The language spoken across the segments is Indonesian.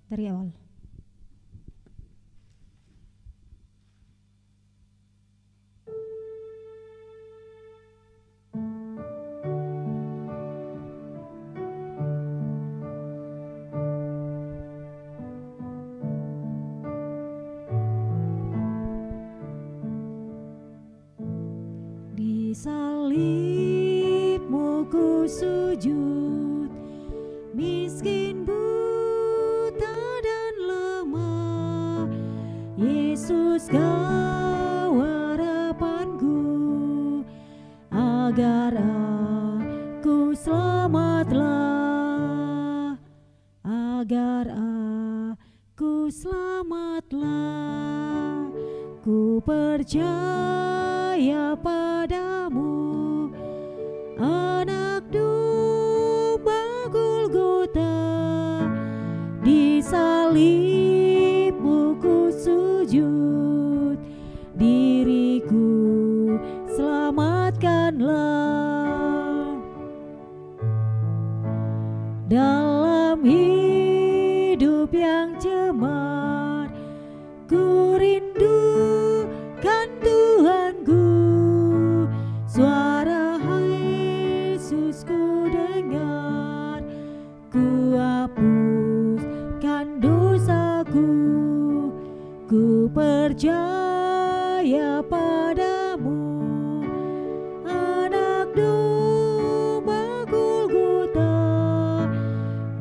dari awal. Di salibmu ku sujud, miskin buta dan lemah. Yesus kau harapanku, agar aku selamatlah, agar aku selamatlah. Ku percaya padamu, anak domba Golgota. Di salibmu ku sujud, diriku selamatkanlah. Dalam hidup yang cemar, ku rindukan Tuhanku. Suara Yesus ku dengar, ku hapuskan dosaku. Ku percaya padamu, anak domba Golgota.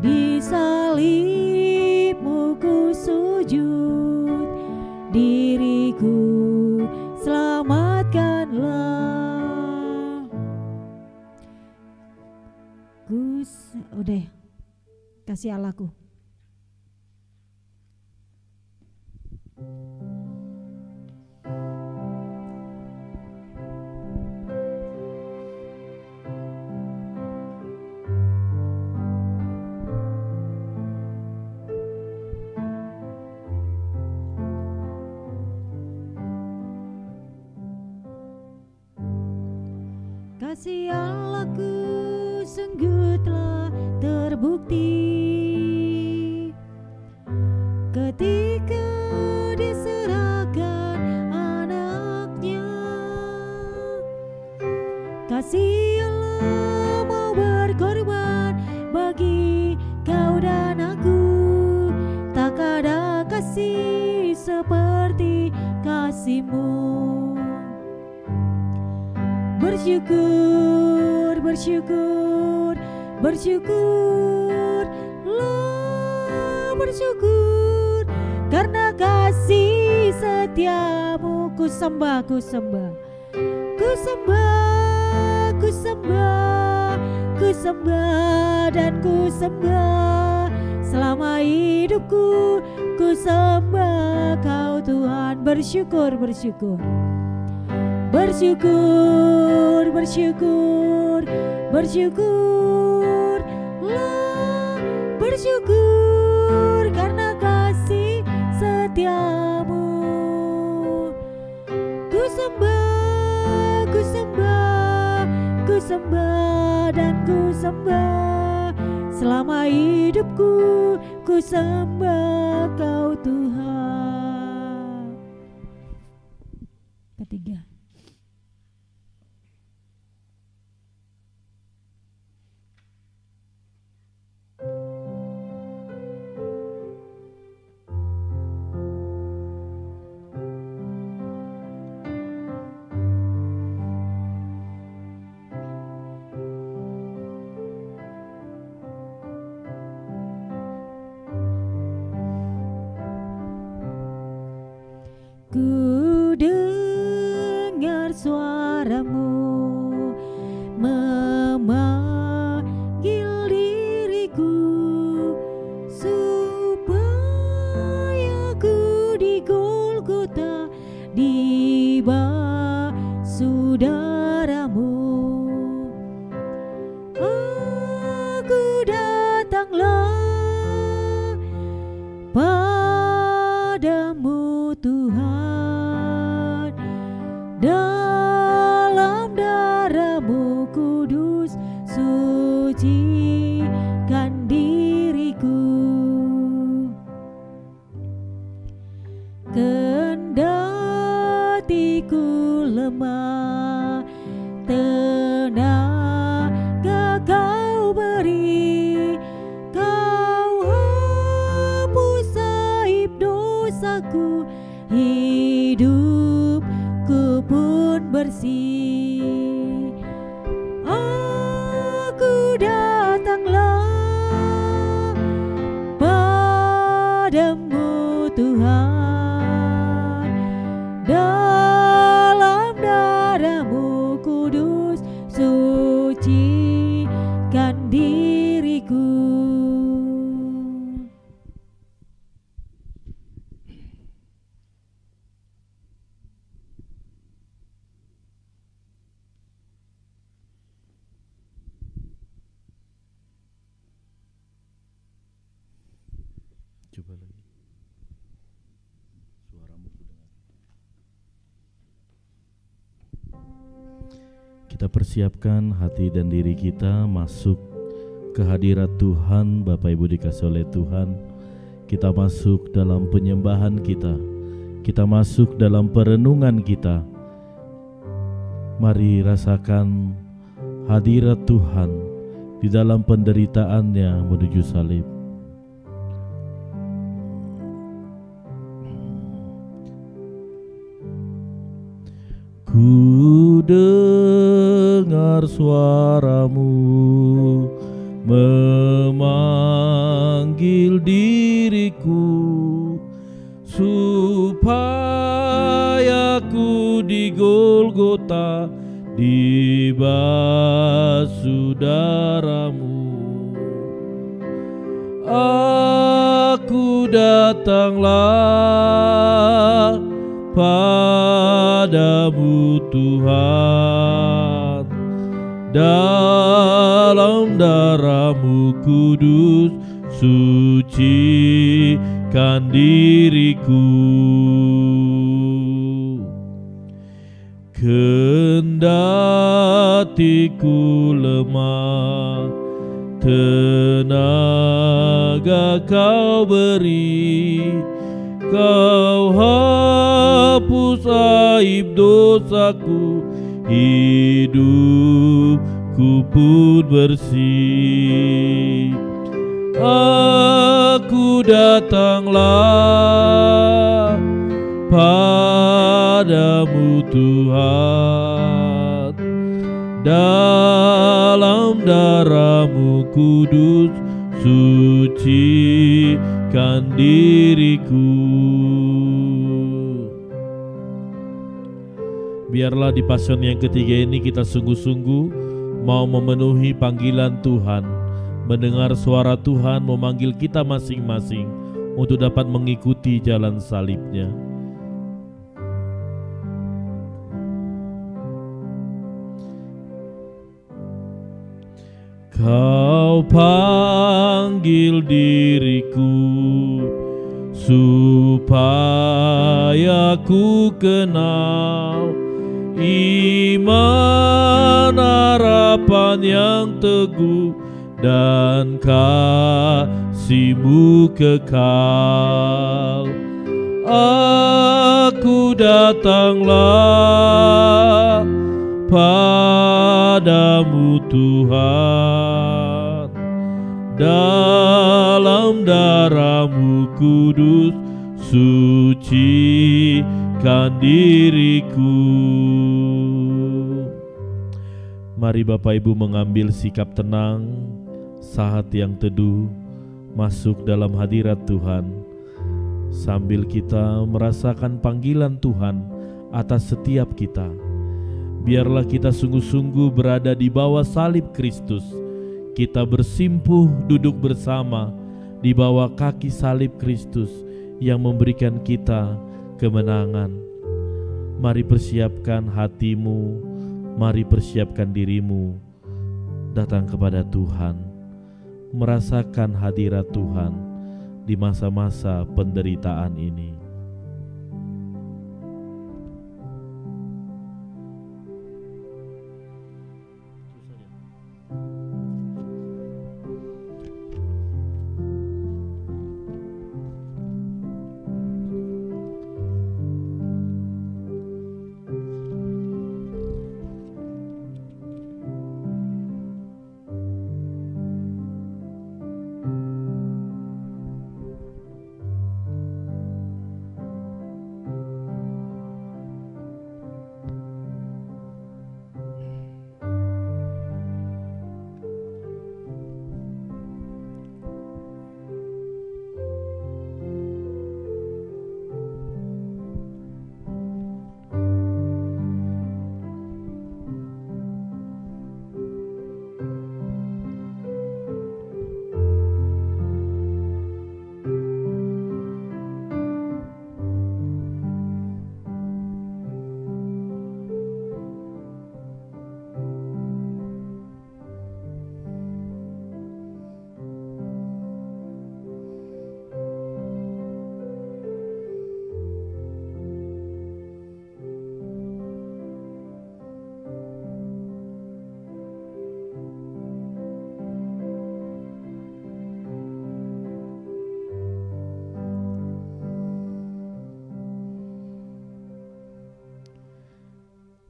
Di salibmu ku sujud, diriku selamatkanlah. Udah kasih Allahku. Kasih Allahku sungguh telah terbukti ketika diserahkan anaknya. Kasih Allah mau berkorban bagi kau dan aku. Tak ada kasih seperti kasih-Mu. Bersyukur, bersyukur, bersyukurlah, bersyukur karena kasih setiamu. Ku sembah, ku sembah, ku sembah, ku sembah, ku sembah dan ku sembah selama hidupku. Ku sembah Kau Tuhan. Bersyukur, bersyukur, bersyukur, bersyukur, bersyukurlah, bersyukur karena kasih setiamu. Ku sembah, ku sembah, ku sembah dan ku sembah selama hidupku. Ku sembah Kau Tuhan. Ketiga, ku dengar suaramu memanggil diriku supaya ku di Golgota di basuh darah-Mu. Aku datanglah padamu Tuhan, dalam darah-Mu kudus sucikan diriku. Coba lagi. Suaramu kedengaran. Kita persiapkan hati dan diri kita masuk ke hadirat Tuhan. Bapak Ibu dikasih oleh Tuhan, kita masuk dalam penyembahan kita. Kita masuk dalam perenungan kita. Mari rasakan hadirat Tuhan di dalam penderitaannya menuju salib. Ku dengar suaramu memanggil diriku, supaya ku di Golgota dibasuh darahmu. Aku datanglah padamu Tuhan, dalam darahmu kudus sucikan diriku. Kendati ku lemah, tenaga kau beri, kau hapus aib dosaku, hidupku pun bersih. Aku datanglah padamu Tuhan, dalam darahmu kudus sucikan diriku. Biarlah di Pasion yang ketiga ini kita sungguh-sungguh mau memenuhi panggilan Tuhan, mendengar suara Tuhan memanggil kita masing-masing untuk dapat mengikuti jalan salibnya. Kau panggil diriku supaya ku kenal iman, harapan yang teguh dan kasih-Mu kekal. Aku datanglah padamu Tuhan, dalam darahmu kudus sucikan diriku. Mari Bapak Ibu mengambil sikap tenang saat yang teduh, masuk dalam hadirat Tuhan, sambil kita merasakan panggilan Tuhan atas setiap kita. Biarlah kita sungguh-sungguh berada di bawah salib Kristus. Kita bersimpuh duduk bersama di bawah kaki salib Kristus yang memberikan kita kemenangan. Mari persiapkan hatimu, mari persiapkan dirimu datang kepada Tuhan, merasakan hadirat Tuhan di masa-masa penderitaan ini.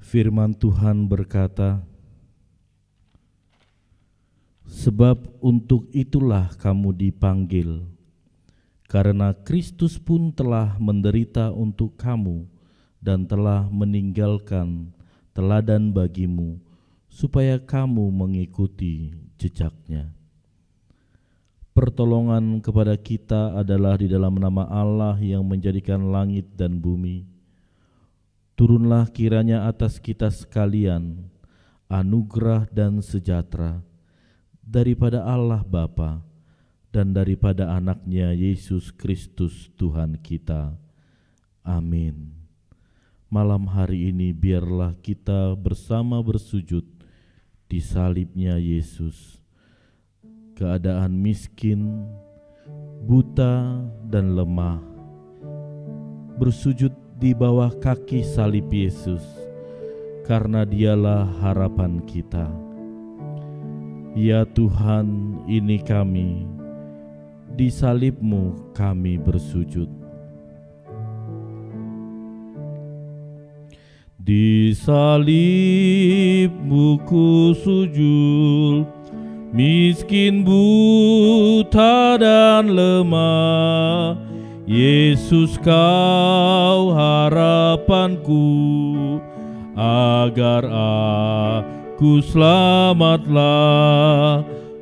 Firman Tuhan berkata, sebab untuk itulah kamu dipanggil, karena Kristus pun telah menderita untuk kamu dan telah meninggalkan teladan bagimu, supaya kamu mengikuti jejaknya. Pertolongan kepada kita adalah di dalam nama Allah yang menjadikan langit dan bumi. Turunlah kiranya atas kita sekalian anugerah dan sejahtera daripada Allah Bapa dan daripada anaknya Yesus Kristus Tuhan kita. Amin. Malam hari ini biarlah kita bersama bersujud di salibnya Yesus. Keadaan miskin, buta dan lemah, bersujud di bawah kaki salib Yesus, karena dialah harapan kita. Ya Tuhan, ini kami, di salib-Mu kami bersujud. Di salib-Mu ku sujud, miskin, buta dan lemah. Yesus, Kau harapanku, agar aku selamatlah.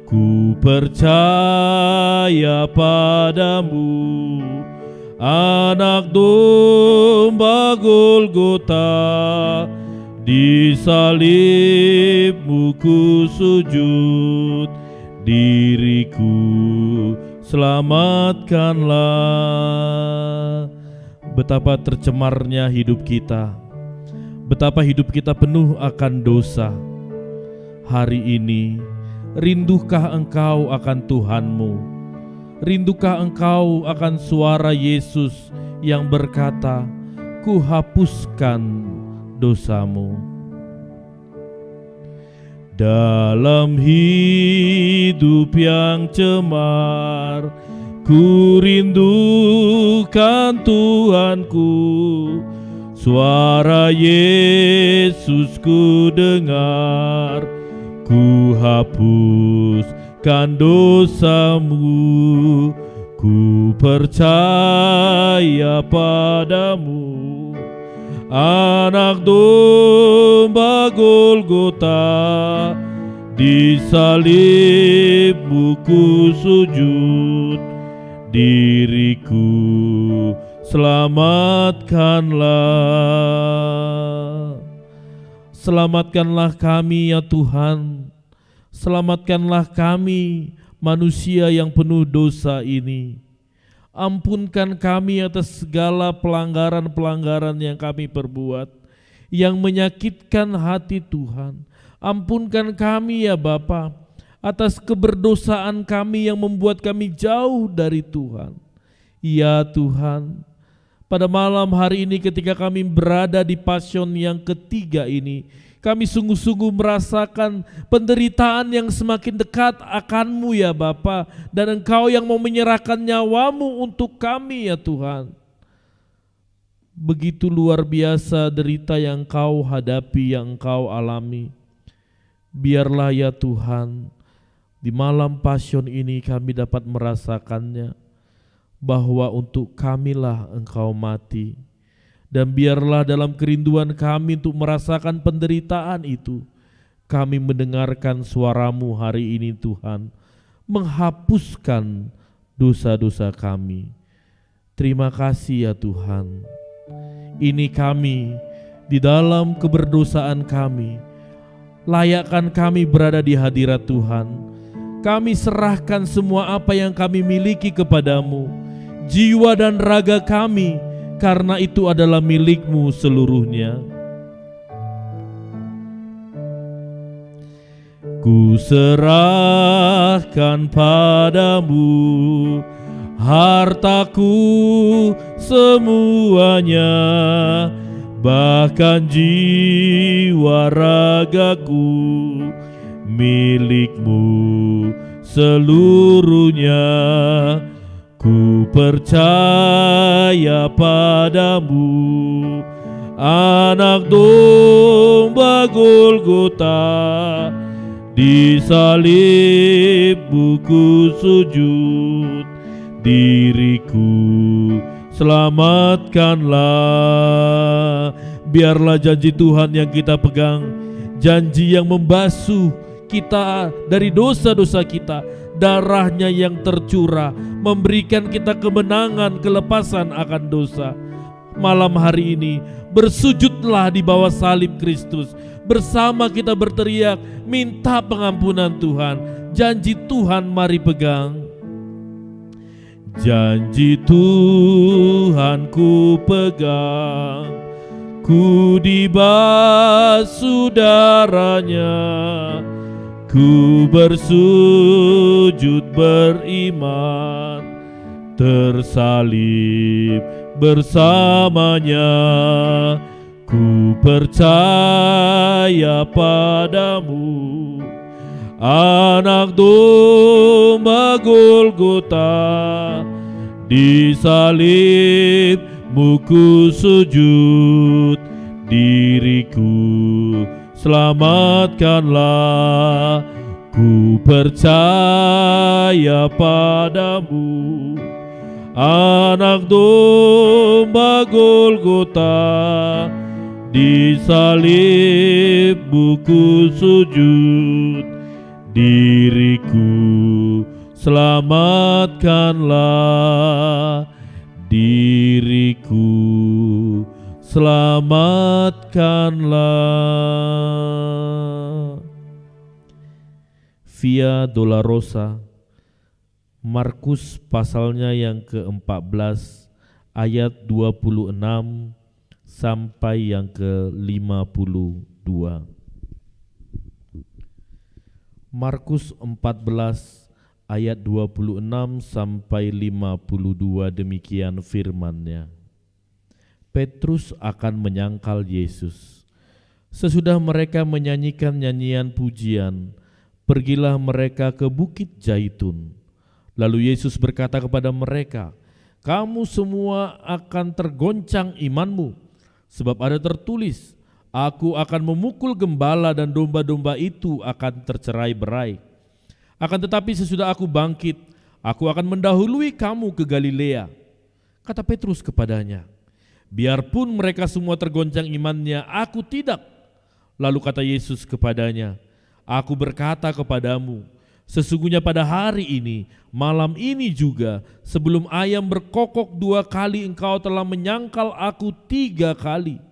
Ku percaya padamu, Anak Domba Golgota. Di salib-Mu ku sujud, diriku selamatkanlah. Betapa tercemarnya hidup kita, betapa hidup kita penuh akan dosa. Hari ini, rindukah engkau akan Tuhanmu? Rindukah engkau akan suara Yesus yang berkata, "Ku hapuskan dosamu"? Dalam hidup yang cemar, ku rindukan Tuhanku. Suara Yesus ku dengar, ku hapuskan dosamu. Ku percaya padamu, Anak Domba Golgota. Di salib-Mu ku sujud, diriku selamatkanlah. Selamatkanlah kami ya Tuhan, selamatkanlah kami manusia yang penuh dosa ini. Ampunkan kami atas segala pelanggaran-pelanggaran yang kami perbuat, yang menyakitkan hati Tuhan. Ampunkan kami ya Bapa, atas keberdosaan kami yang membuat kami jauh dari Tuhan. Ya Tuhan, pada malam hari ini ketika kami berada di pasion yang ketiga ini, kami sungguh-sungguh merasakan penderitaan yang semakin dekat akan-Mu ya Bapa, dan Engkau yang mau menyerahkan nyawa-Mu untuk kami ya Tuhan. Begitu luar biasa derita yang Engkau hadapi, yang Engkau alami. Biarlah ya Tuhan, di malam pasion ini kami dapat merasakannya, bahwa untuk kamilah Engkau mati. Dan biarlah dalam kerinduan kami untuk merasakan penderitaan itu, kami mendengarkan suara-Mu hari ini Tuhan, menghapuskan dosa-dosa kami. Terima kasih ya Tuhan. Ini kami di dalam keberdosaan kami, layakkan kami berada di hadirat Tuhan. Kami serahkan semua apa yang kami miliki kepadamu, jiwa dan raga kami, karena itu adalah milik-Mu seluruhnya. Ku serahkan padamu hartaku semuanya, bahkan jiwa ragaku, milik-Mu seluruhnya. Ku percaya padamu, Anak domba Golgota, disalib buku sujud, diriku selamatkanlah. Biarlah janji Tuhan yang kita pegang, janji yang membasuh kita dari dosa-dosa kita, darahnya yang tercurah memberikan kita kemenangan, kelepasan akan dosa. Malam hari ini bersujudlah di bawah salib Kristus, bersama kita berteriak minta pengampunan Tuhan. Janji Tuhan mari pegang. Janji Tuhan ku pegang, ku dibasuh darahnya, ku bersujud beriman, tersalib bersamanya, ku percaya padamu. Anak domba Golgota, disalib ku sujud, diriku selamatkanlah, ku percaya padamu. Anak domba Golgota, disalib ku sujud, diriku selamatkanlah, diriku selamatkanlah. Via Dolorosa, Markus pasalnya yang ke-14 ayat 26 sampai yang ke-52. Markus 14 ayat 26 sampai 52, demikian firman-Nya. Petrus akan menyangkal Yesus. Sesudah mereka menyanyikan nyanyian pujian, pergilah mereka ke Bukit Zaitun. Lalu Yesus berkata kepada mereka, "Kamu semua akan tergoncang imanmu, sebab ada tertulis, Aku akan memukul gembala dan domba-domba itu akan tercerai-berai. Akan tetapi sesudah aku bangkit, aku akan mendahului kamu ke Galilea." Kata Petrus kepadanya, "Biarpun mereka semua tergoncang imannya, aku tidak." Lalu kata Yesus kepadanya, "Aku berkata kepadamu, sesungguhnya pada hari ini, malam ini juga, sebelum ayam berkokok 2 kali engkau telah menyangkal aku 3 kali.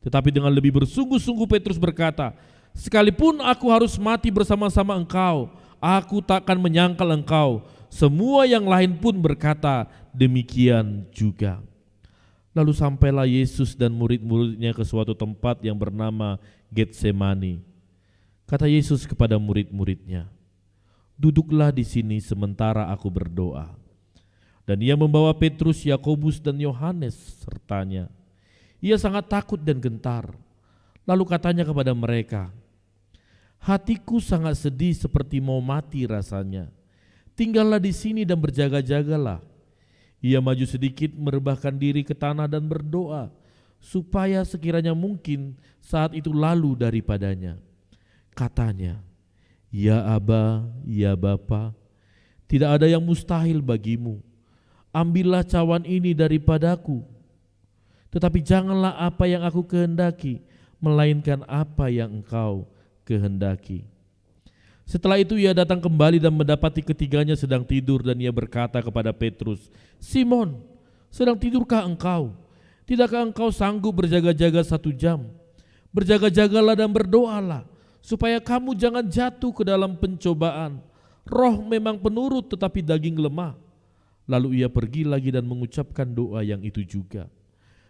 Tetapi dengan lebih bersungguh-sungguh Petrus berkata, "Sekalipun aku harus mati bersama-sama engkau, aku takkan menyangkal engkau." Semua yang lain pun berkata demikian juga. Lalu sampailah Yesus dan murid-muridnya ke suatu tempat yang bernama Getsemani. Kata Yesus kepada murid-muridnya, "Duduklah di sini sementara aku berdoa." Dan ia membawa Petrus, Yakobus dan Yohanes sertanya. Ia sangat takut dan gentar. Lalu katanya kepada mereka, "Hatiku sangat sedih seperti mau mati rasanya. Tinggallah di sini dan berjaga-jagalah." Ia maju sedikit, merebahkan diri ke tanah dan berdoa, supaya sekiranya mungkin saat itu lalu daripadanya. Katanya, "Ya Aba, ya Bapa, tidak ada yang mustahil bagimu. Ambillah cawan ini daripadaku. Tetapi janganlah apa yang aku kehendaki, melainkan apa yang engkau kehendaki." Setelah itu ia datang kembali dan mendapati ketiganya sedang tidur, dan ia berkata kepada Petrus, "Simon, sedang tidurkah engkau? Tidakkah engkau sanggup berjaga-jaga 1 jam? Berjaga-jagalah dan berdoalah, supaya kamu jangan jatuh ke dalam pencobaan. Roh memang penurut tetapi daging lemah." Lalu ia pergi lagi dan mengucapkan doa yang itu juga.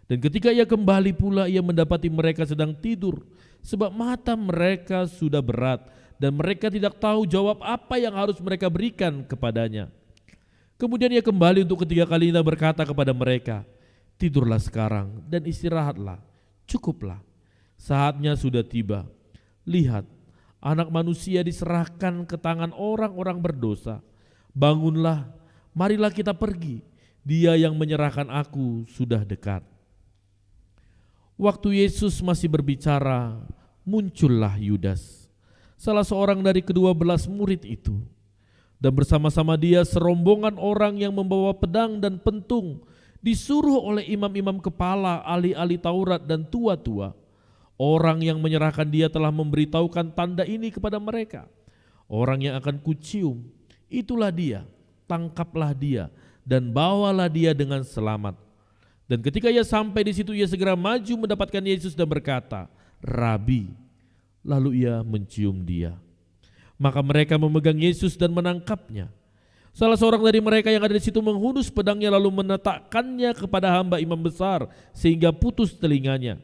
Dan ketika ia kembali pula, ia mendapati mereka sedang tidur, sebab mata mereka sudah berat, dan mereka tidak tahu jawab apa yang harus mereka berikan kepadanya. Kemudian ia kembali untuk ketiga kalinya berkata kepada mereka, "Tidurlah sekarang dan istirahatlah, cukuplah. Saatnya sudah tiba. Lihat, Anak Manusia diserahkan ke tangan orang-orang berdosa. Bangunlah, marilah kita pergi. Dia yang menyerahkan aku sudah dekat." Waktu Yesus masih berbicara, muncullah Yudas, salah seorang dari ke-12 murid itu. Dan bersama-sama dia serombongan orang yang membawa pedang dan pentung, disuruh oleh imam-imam kepala, ahli-ahli Taurat dan tua-tua. Orang yang menyerahkan dia telah memberitahukan tanda ini kepada mereka. Orang yang akan kucium, itulah dia, tangkaplah dia dan bawalah dia dengan selamat. Dan ketika ia sampai di situ, ia segera maju mendapatkan Yesus dan berkata, "Rabi." Lalu ia mencium dia. Maka mereka memegang Yesus dan menangkapnya. Salah seorang dari mereka yang ada di situ menghunus pedangnya lalu menetakkannya kepada hamba imam besar sehingga putus telinganya.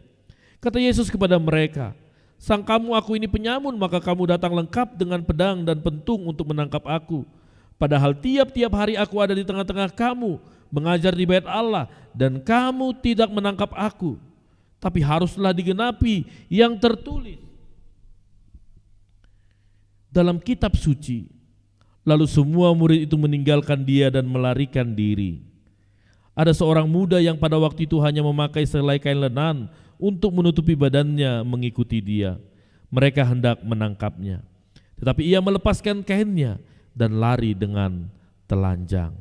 Kata Yesus kepada mereka, "Sangkamu aku ini penyamun, maka kamu datang lengkap dengan pedang dan pentung untuk menangkap aku. Padahal tiap-tiap hari aku ada di tengah-tengah kamu, mengajar di bait Allah, dan kamu tidak menangkap aku. Tapi haruslah digenapi yang tertulis dalam kitab suci." Lalu semua murid itu meninggalkan dia dan melarikan diri. Ada seorang muda yang pada waktu itu hanya memakai selai kain lenan untuk menutupi badannya mengikuti dia. Mereka hendak menangkapnya, tetapi ia melepaskan kainnya dan lari dengan telanjang.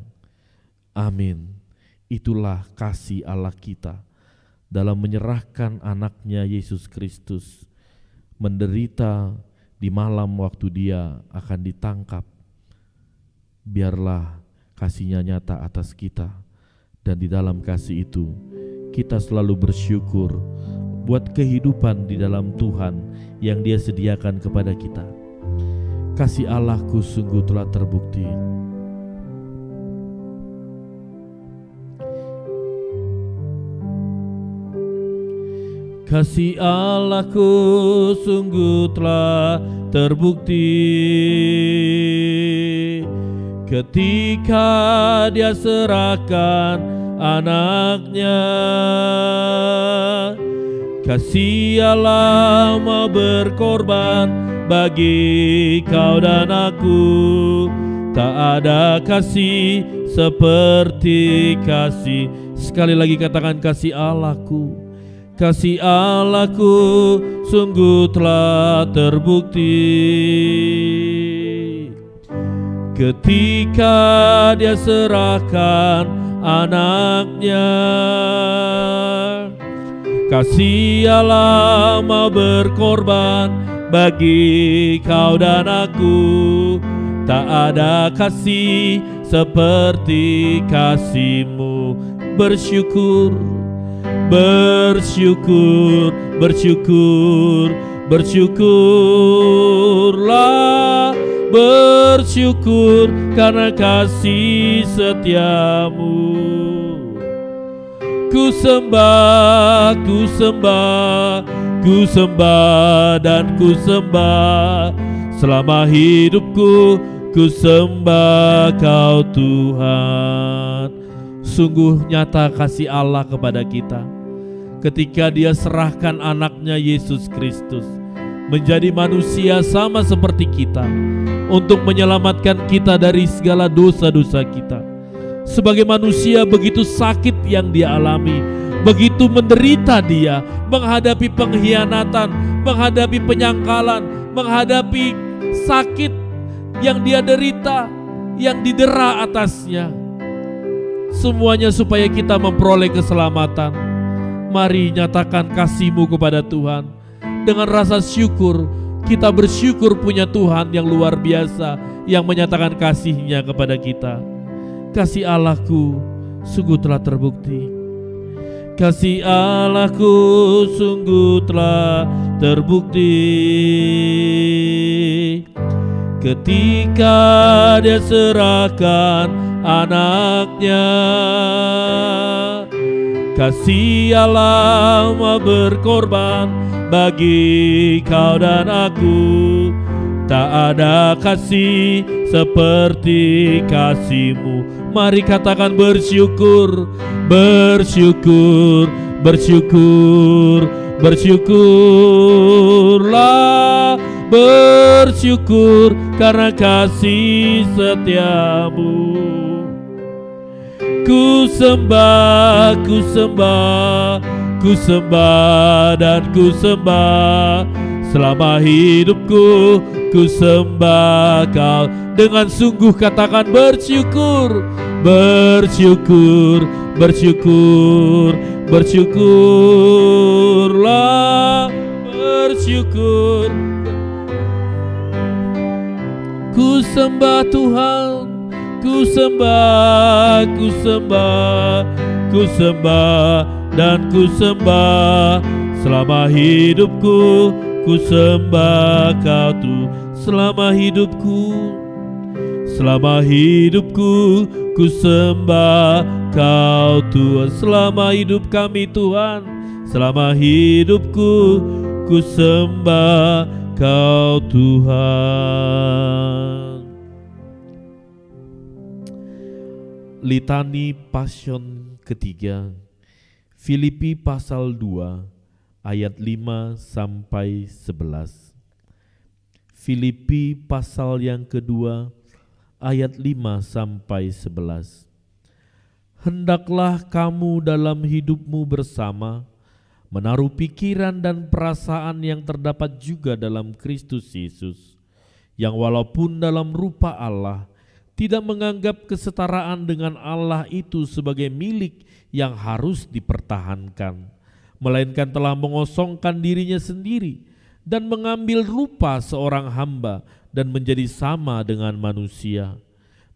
Amin. Itulah kasih Allah kita dalam menyerahkan anaknya Yesus Kristus menderita di malam waktu dia akan ditangkap. Biarlah kasih-Nya nyata atas kita, dan di dalam kasih itu kita selalu bersyukur buat kehidupan di dalam Tuhan yang Dia sediakan kepada kita. Kasih Allahku sungguh telah terbukti. Kasih Allahku sungguh telah terbukti ketika Dia serahkan anaknya. Kasih Allah mau berkorban bagi kau dan aku. Tak ada kasih seperti kasih. Sekali lagi katakan, kasih Allahku. Kasih Allahku sungguh telah terbukti ketika Dia serahkan anaknya. Kasih Allah mau berkorban bagi kau dan aku. Tak ada kasih seperti kasih-Mu. Bersyukur, bersyukur, bersyukur, bersyukurlah. Bersyukur karena kasih setia-Mu. Ku sembah, ku sembah, ku sembah dan ku sembah. Selama hidupku ku sembah Kau Tuhan. Sungguh nyata kasih Allah kepada kita ketika Dia serahkan anaknya Yesus Kristus menjadi manusia sama seperti kita untuk menyelamatkan kita dari segala dosa-dosa kita. Sebagai manusia begitu sakit yang Dia alami, begitu menderita Dia menghadapi pengkhianatan, menghadapi penyangkalan, menghadapi sakit yang Dia derita, yang didera atasnya. Semuanya supaya kita memperoleh keselamatan. Mari nyatakan kasih-Mu kepada Tuhan. Dengan rasa syukur, kita bersyukur punya Tuhan yang luar biasa, yang menyatakan kasih-Nya kepada kita. Kasih Allahku sungguh telah terbukti. Kasih Allahku sungguh telah terbukti ketika Dia serahkan anaknya. Kasih Allah mau berkorban bagi kau dan aku. Tak ada kasih seperti kasih-Mu. Mari katakan bersyukur, bersyukur, bersyukur, bersyukurlah. Bersyukur karena kasih setia-Mu. Ku sembah, ku sembah, ku sembah dan ku sembah. Selama hidupku ku sembah Kau. Dengan sungguh katakan bersyukur, bersyukur, bersyukur, bersyukurlah, bersyukur. Ku sembah Tuhan, ku sembah, ku sembah, ku sembah dan ku sembah. Selama hidupku ku sembah Kau Tuhan. Selama hidupku, selama hidupku ku sembah Kau Tuhan. Selama hidup kami Tuhan, selama hidupku ku sembah Kau Tuhan. Litani Passion ketiga, Filipi pasal 2 ayat 5 sampai 11. Filipi pasal yang kedua ayat 5 sampai 11. Hendaklah kamu dalam hidupmu bersama menaruh pikiran dan perasaan yang terdapat juga dalam Kristus Yesus, yang walaupun dalam rupa Allah tidak menganggap kesetaraan dengan Allah itu sebagai milik yang harus dipertahankan, melainkan telah mengosongkan dirinya sendiri dan mengambil rupa seorang hamba dan menjadi sama dengan manusia.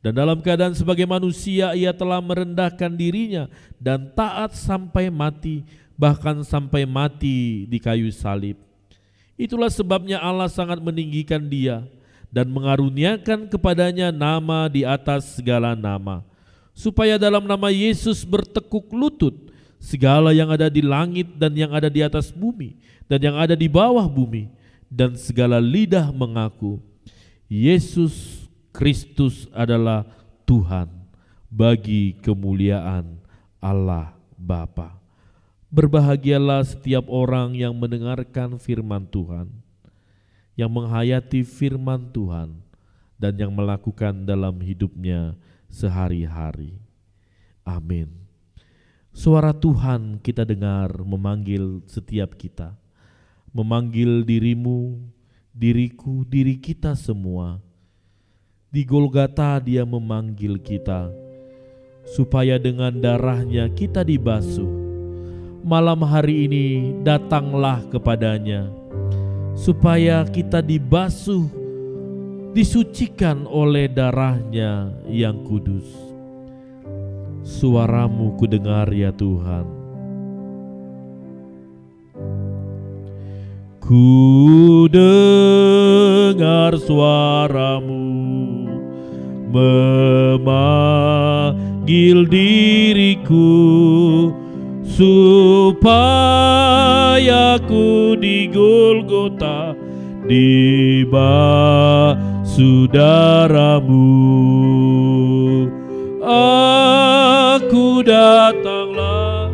Dan dalam keadaan sebagai manusia ia telah merendahkan dirinya dan taat sampai mati, bahkan sampai mati di kayu salib. Itulah sebabnya Allah sangat meninggikan dia dan mengaruniakan kepadanya nama di atas segala nama, supaya dalam nama Yesus bertekuk lutut segala yang ada di langit dan yang ada di atas bumi dan yang ada di bawah bumi, dan segala lidah mengaku Yesus Kristus adalah Tuhan, bagi kemuliaan Allah Bapa. Berbahagialah setiap orang yang mendengarkan firman Tuhan, yang menghayati firman Tuhan, dan yang melakukan dalam hidupnya sehari-hari. Amin. Suara Tuhan kita dengar memanggil setiap kita, memanggil dirimu, diriku, diri kita semua. Di Golgota dia memanggil kita, supaya dengan darahnya kita dibasuh. Malam hari ini datanglah kepadanya, supaya kita dibasuh, disucikan oleh darahnya yang kudus. Suaramu kudengar ya Tuhan. Ku dengar suaramu memanggil diriku, supaya ku di Golgota dibasuh darahmu. Aku datanglah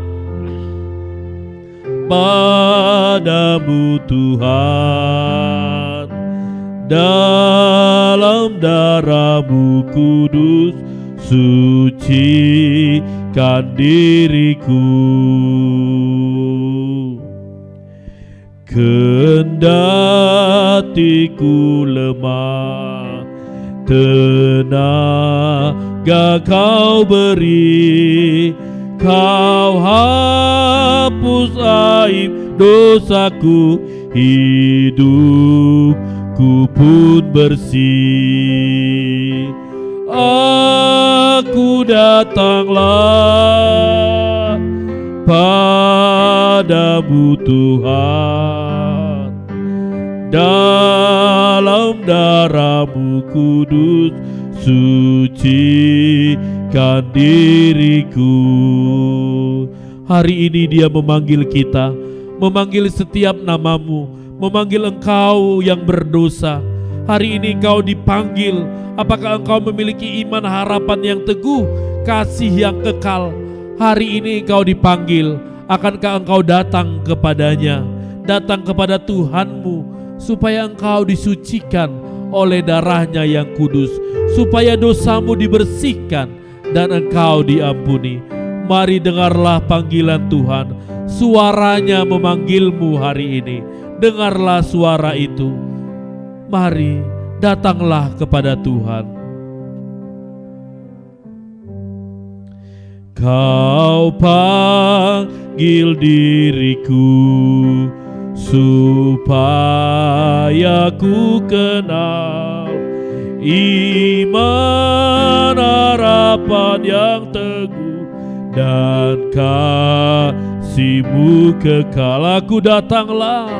padamu Tuhan, dalam darahmu kudus sucikan diriku. Kendati ku lemah, tenaga Kau beri, Kau hapus aib dosaku, hidupku pun bersih. Aku datanglah padamu Tuhan, dalam darahmu kudus sucikan diriku. Hari ini dia memanggil kita, memanggil setiap namamu, memanggil engkau yang berdosa. Hari ini engkau dipanggil. Apakah engkau memiliki iman harapan yang teguh, kasih yang kekal? Hari ini engkau dipanggil. Akankah engkau datang kepadanya, datang kepada Tuhanmu, supaya engkau disucikan oleh darahnya yang kudus, supaya dosamu dibersihkan dan engkau diampuni. Mari dengarlah panggilan Tuhan. suaranya memanggilmu hari ini. Dengarlah suara itu. Mari datanglah kepada Tuhan. Kau panggil diriku supaya ku kenal iman harapan yang teguh dan kasih-Mu kekal. Aku datanglah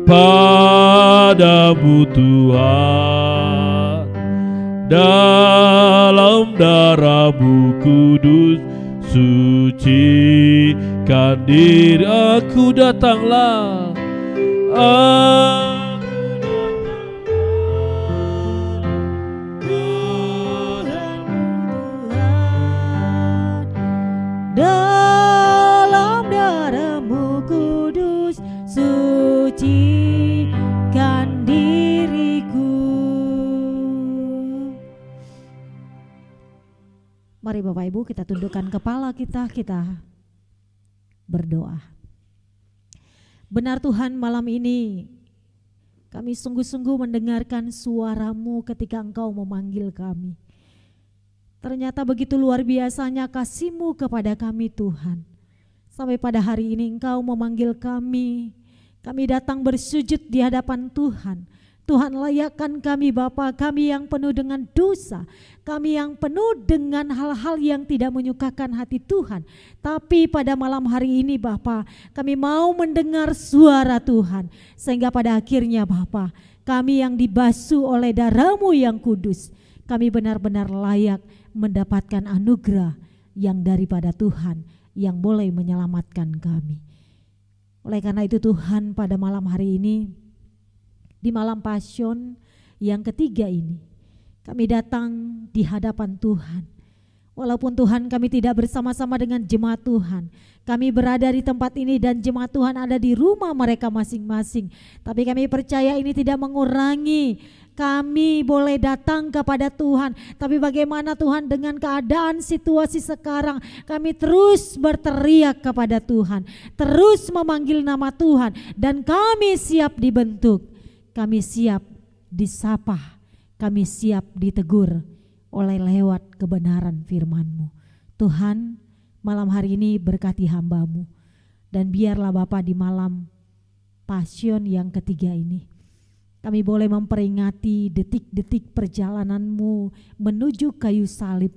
padamu Tuhan. Dalam darah-Mu kudus sucikan diri. Aku datanglah, dalam darah-Mu kudus sucikan diriku. Mari Bapak Ibu kita tundukkan kepala kita berdoa. Benar Tuhan, malam ini kami sungguh-sungguh mendengarkan suara-Mu ketika Engkau memanggil kami. Ternyata begitu luar biasanya kasih-Mu kepada kami Tuhan. Sampai pada hari ini Engkau memanggil kami. Kami datang bersujud di hadapan Tuhan. Tuhan, layakkan kami Bapa, kami yang penuh dengan dosa, kami yang penuh dengan hal-hal yang tidak menyukakan hati Tuhan. Tapi pada malam hari ini Bapa, kami mau mendengar suara Tuhan, sehingga pada akhirnya Bapa, kami yang dibasuh oleh darah-Mu yang kudus, kami benar-benar layak mendapatkan anugerah yang daripada Tuhan yang boleh menyelamatkan kami. Oleh karena itu Tuhan, pada malam hari ini, di malam Passion yang ketiga ini, kami datang di hadapan Tuhan. Walaupun Tuhan kami tidak bersama-sama dengan jemaat Tuhan, kami berada di tempat ini dan jemaat Tuhan ada di rumah mereka masing-masing. Tapi kami percaya ini tidak mengurangi kami boleh datang kepada Tuhan. Tapi bagaimana Tuhan dengan keadaan situasi sekarang, kami terus berteriak kepada Tuhan, terus memanggil nama Tuhan, dan kami siap dibentuk. Kami siap disapa, kami siap ditegur oleh lewat kebenaran firman-Mu. Tuhan, malam hari ini berkati hamba-Mu, dan biarlah Bapa di malam Passion yang ketiga ini, kami boleh memperingati detik-detik perjalanan-Mu menuju kayu salib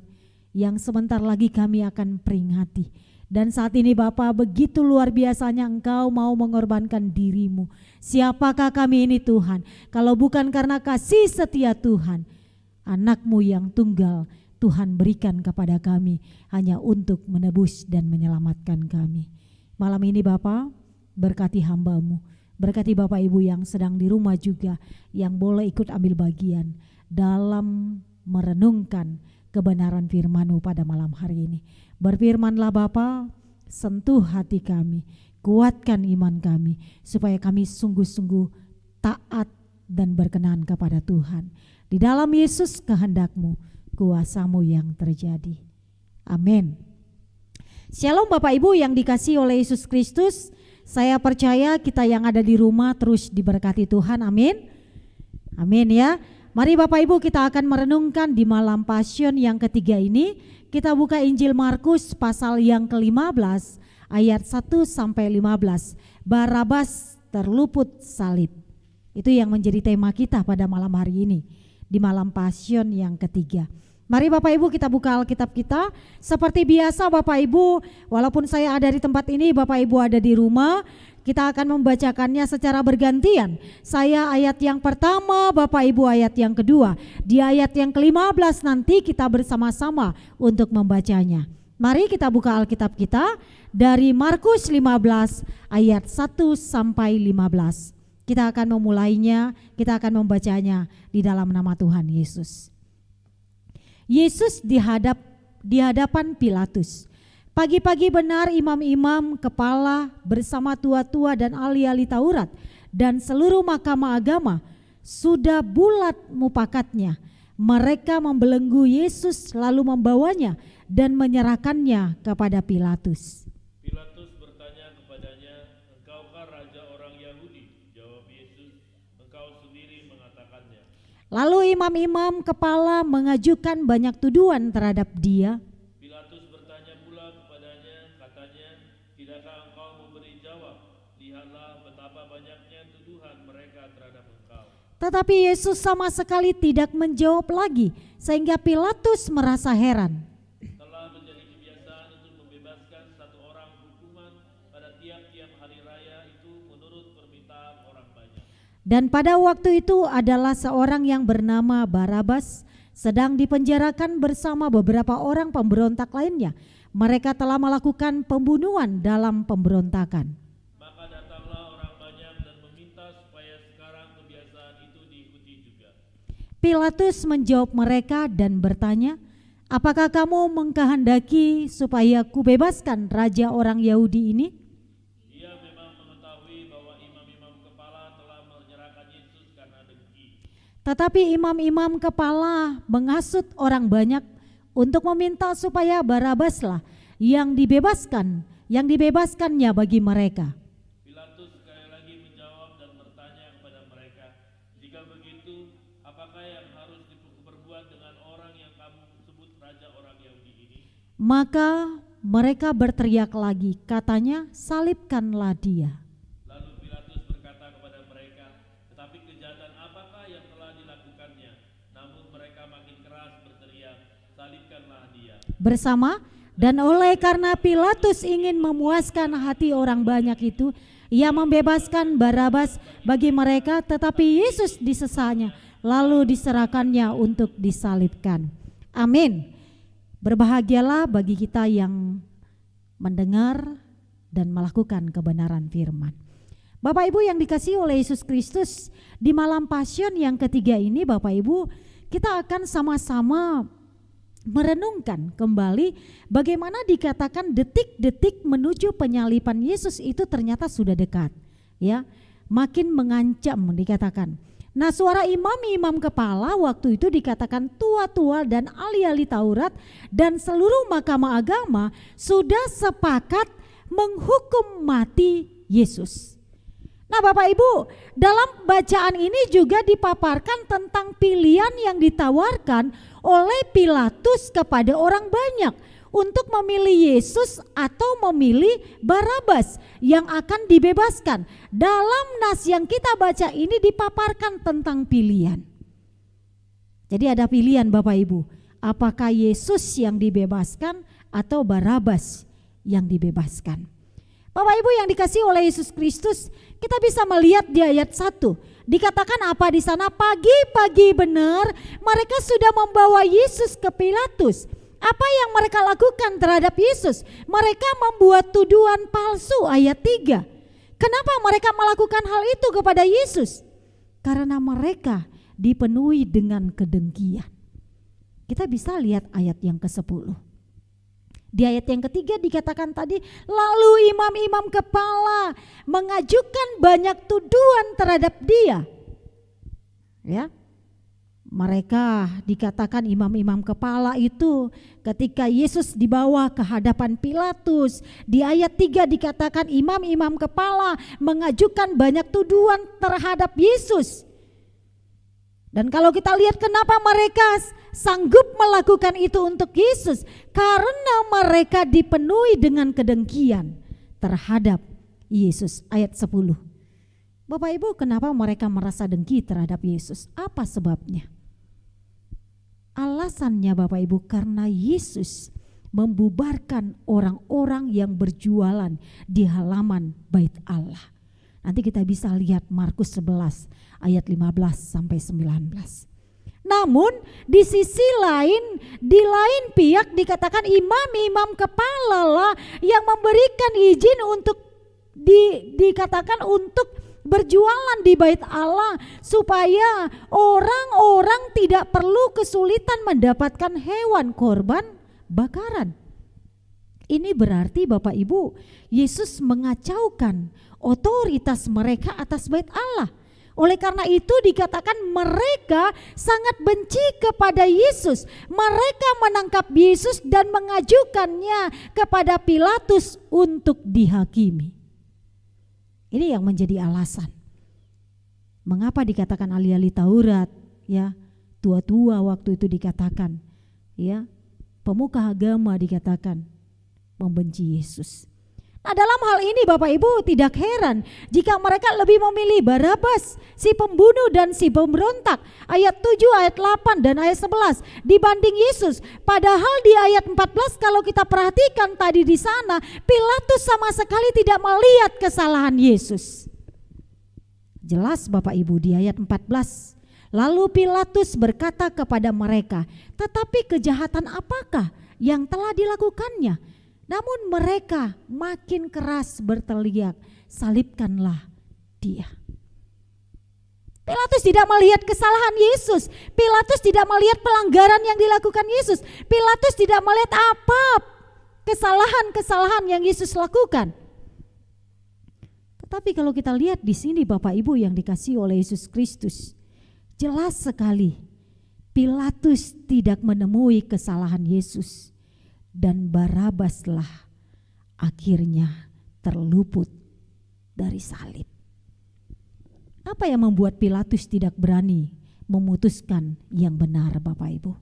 yang sebentar lagi kami akan peringati. Dan saat ini Bapa, begitu luar biasanya Engkau mau mengorbankan diri-Mu. Siapakah kami ini Tuhan, kalau bukan karena kasih setia Tuhan, anak-Mu yang tunggal Tuhan berikan kepada kami hanya untuk menebus dan menyelamatkan kami. Malam ini Bapa, berkati hamba-Mu, berkati Bapak Ibu yang sedang di rumah juga, yang boleh ikut ambil bagian dalam merenungkan kebenaran firman-Mu pada malam hari ini. Berfirmanlah Bapa, sentuh hati kami, kuatkan iman kami, supaya kami sungguh-sungguh taat dan berkenan kepada Tuhan. Di dalam Yesus kehendak-Mu, kuasa-Mu yang terjadi. Amin. Shalom Bapak Ibu yang dikasihi oleh Yesus Kristus. Saya percaya kita yang ada di rumah terus diberkati Tuhan, amin. Amin ya. Mari Bapak Ibu kita akan merenungkan di malam Passion yang ketiga ini. Kita buka Injil Markus pasal yang ke-15 ayat 1-15. Barabas terluput salib. Itu yang menjadi tema kita pada malam hari ini di malam Passion yang ketiga. Mari Bapak Ibu kita buka Alkitab kita. Seperti biasa Bapak Ibu, walaupun saya ada di tempat ini, Bapak Ibu ada di rumah, kita akan membacakannya secara bergantian. Saya ayat yang pertama, Bapak Ibu ayat yang kedua. Di ayat yang ke-15 nanti kita bersama-sama untuk membacanya. Mari kita buka Alkitab kita dari Markus 15 ayat 1-15. Kita akan memulainya, kita akan membacanya di dalam nama Tuhan Yesus. Yesus di hadapan Pilatus. Pagi-pagi benar imam-imam kepala bersama tua-tua dan ahli-ahli Taurat dan seluruh mahkamah agama sudah bulat mupakatnya mereka membelenggu Yesus lalu membawanya dan menyerahkannya kepada Pilatus. Pilatus bertanya kepadanya, "Engkaukah raja orang Yahudi?" Jawab Yesus, "Engkau sendiri mengatakannya." Lalu imam-imam kepala mengajukan banyak tuduhan terhadap dia. Pilatus bertanya pula kepadanya, katanya, "Tidakkah engkau memberi jawab? Lihatlah betapa banyaknya tuduhan mereka terhadap engkau." Tetapi Yesus sama sekali tidak menjawab lagi, sehingga Pilatus merasa heran. Telah menjadi kebiasaan untuk membebaskan satu orang hukuman pada tiap-tiap hari raya itu menurut permintaan orang banyak. Dan pada waktu itu adalah seorang yang bernama Barabas sedang dipenjarakan bersama beberapa orang pemberontak lainnya. Mereka telah melakukan pembunuhan dalam pemberontakan. Maka datanglah orang banyak dan meminta supaya sekarang kebiasaan itu diikuti juga. Pilatus menjawab mereka dan bertanya, "Apakah kamu mengkehendaki supaya kubebaskan raja orang Yahudi ini?" Ia memang mengetahui bahwa imam-imam kepala telah menyerahkan Yesus karena dengki. Tetapi imam-imam kepala menghasut orang banyak untuk meminta supaya Barabaslah yang dibebaskannya bagi mereka. Pilatus sekali lagi menjawab dan bertanya kepada mereka, "Jika begitu, apakah yang harus diperbuat dengan orang yang kamu sebut raja orang Yahudi ini?" Maka mereka berteriak lagi, katanya, "Salibkanlah dia." Lalu Pilatus berkata kepada mereka, "Tetapi kejahatan apakah yang telah dilakukannya?" Namun mereka makin keras berteriak, "Salibkanlah dia." Bersama dan oleh karena Pilatus ingin memuaskan hati orang banyak itu, ia membebaskan Barabas bagi mereka, tetapi Yesus disesanya lalu diserahkannya untuk disalibkan. Amin. Berbahagialah bagi kita yang mendengar dan melakukan kebenaran firman. Bapak Ibu yang dikasihi oleh Yesus Kristus, di malam Passion yang ketiga ini Bapak Ibu, kita akan sama-sama merenungkan kembali bagaimana dikatakan detik-detik menuju penyaliban Yesus itu ternyata sudah dekat, ya. Makin mengancam dikatakan. Nah, suara imam-imam kepala waktu itu dikatakan tua-tua dan ahli-ahli Taurat dan seluruh mahkamah agama sudah sepakat menghukum mati Yesus. Nah, Bapak Ibu, dalam bacaan ini juga dipaparkan tentang pilihan yang ditawarkan oleh Pilatus kepada orang banyak untuk memilih Yesus atau memilih Barabas yang akan dibebaskan. Dalam nas yang kita baca ini dipaparkan tentang pilihan. Jadi ada pilihan Bapak Ibu, apakah Yesus yang dibebaskan atau Barabas yang dibebaskan. Bapak Ibu yang dikasihi oleh Yesus Kristus, kita bisa melihat di ayat 1. Dikatakan apa di sana? Pagi-pagi benar mereka sudah membawa Yesus ke Pilatus. Apa yang mereka lakukan terhadap Yesus? Mereka membuat tuduhan palsu, ayat 3. Kenapa mereka melakukan hal itu kepada Yesus? Karena mereka dipenuhi dengan kedengkian. Kita bisa lihat ayat yang ke-10. Di ayat yang ketiga dikatakan tadi, lalu imam-imam kepala mengajukan banyak tuduhan terhadap dia. Ya. Mereka dikatakan imam-imam kepala itu ketika Yesus dibawa ke hadapan Pilatus, di ayat 3 dikatakan imam-imam kepala mengajukan banyak tuduhan terhadap Yesus. Dan kalau kita lihat kenapa mereka sanggup melakukan itu untuk Yesus, karena mereka dipenuhi dengan kedengkian terhadap Yesus. Ayat 10. Bapak Ibu, kenapa mereka merasa dengki terhadap Yesus? Apa sebabnya? Alasannya Bapak Ibu, karena Yesus membubarkan orang-orang yang berjualan di halaman bait Allah. Nanti kita bisa lihat Markus 11 ayat 15 sampai 19. Namun di sisi lain, di lain pihak dikatakan imam-imam kepala lah yang memberikan izin untuk dikatakan untuk berjualan di bait Allah supaya orang-orang tidak perlu kesulitan mendapatkan hewan korban bakaran. Ini berarti Bapak Ibu, Yesus mengacaukan otoritas mereka atas bait Allah. Oleh karena itu dikatakan mereka sangat benci kepada Yesus. Mereka menangkap Yesus dan mengajukannya kepada Pilatus untuk dihakimi. Ini yang menjadi alasan mengapa dikatakan ahli-ahli Taurat, ya, tua-tua waktu itu dikatakan, ya, pemuka agama dikatakan membenci Yesus. Nah, dalam hal ini Bapak Ibu tidak heran jika mereka lebih memilih Barabas, si pembunuh dan si pemberontak, ayat 7, ayat 8 dan ayat 11 dibanding Yesus. Padahal di ayat 14 kalau kita perhatikan tadi di sana, Pilatus sama sekali tidak melihat kesalahan Yesus. Jelas Bapak Ibu di ayat 14. Lalu Pilatus berkata kepada mereka, "Tetapi kejahatan apakah yang telah dilakukannya?" Namun mereka makin keras berteriak, "Salibkanlah dia." Pilatus tidak melihat kesalahan Yesus. Pilatus tidak melihat pelanggaran yang dilakukan Yesus. Pilatus tidak melihat apa kesalahan-kesalahan yang Yesus lakukan. Tetapi kalau kita lihat di sini Bapak Ibu yang dikasihi oleh Yesus Kristus, jelas sekali Pilatus tidak menemui kesalahan Yesus. Dan Barabaslah akhirnya terluput dari salib. Apa yang membuat Pilatus tidak berani memutuskan yang benar Bapak Ibu?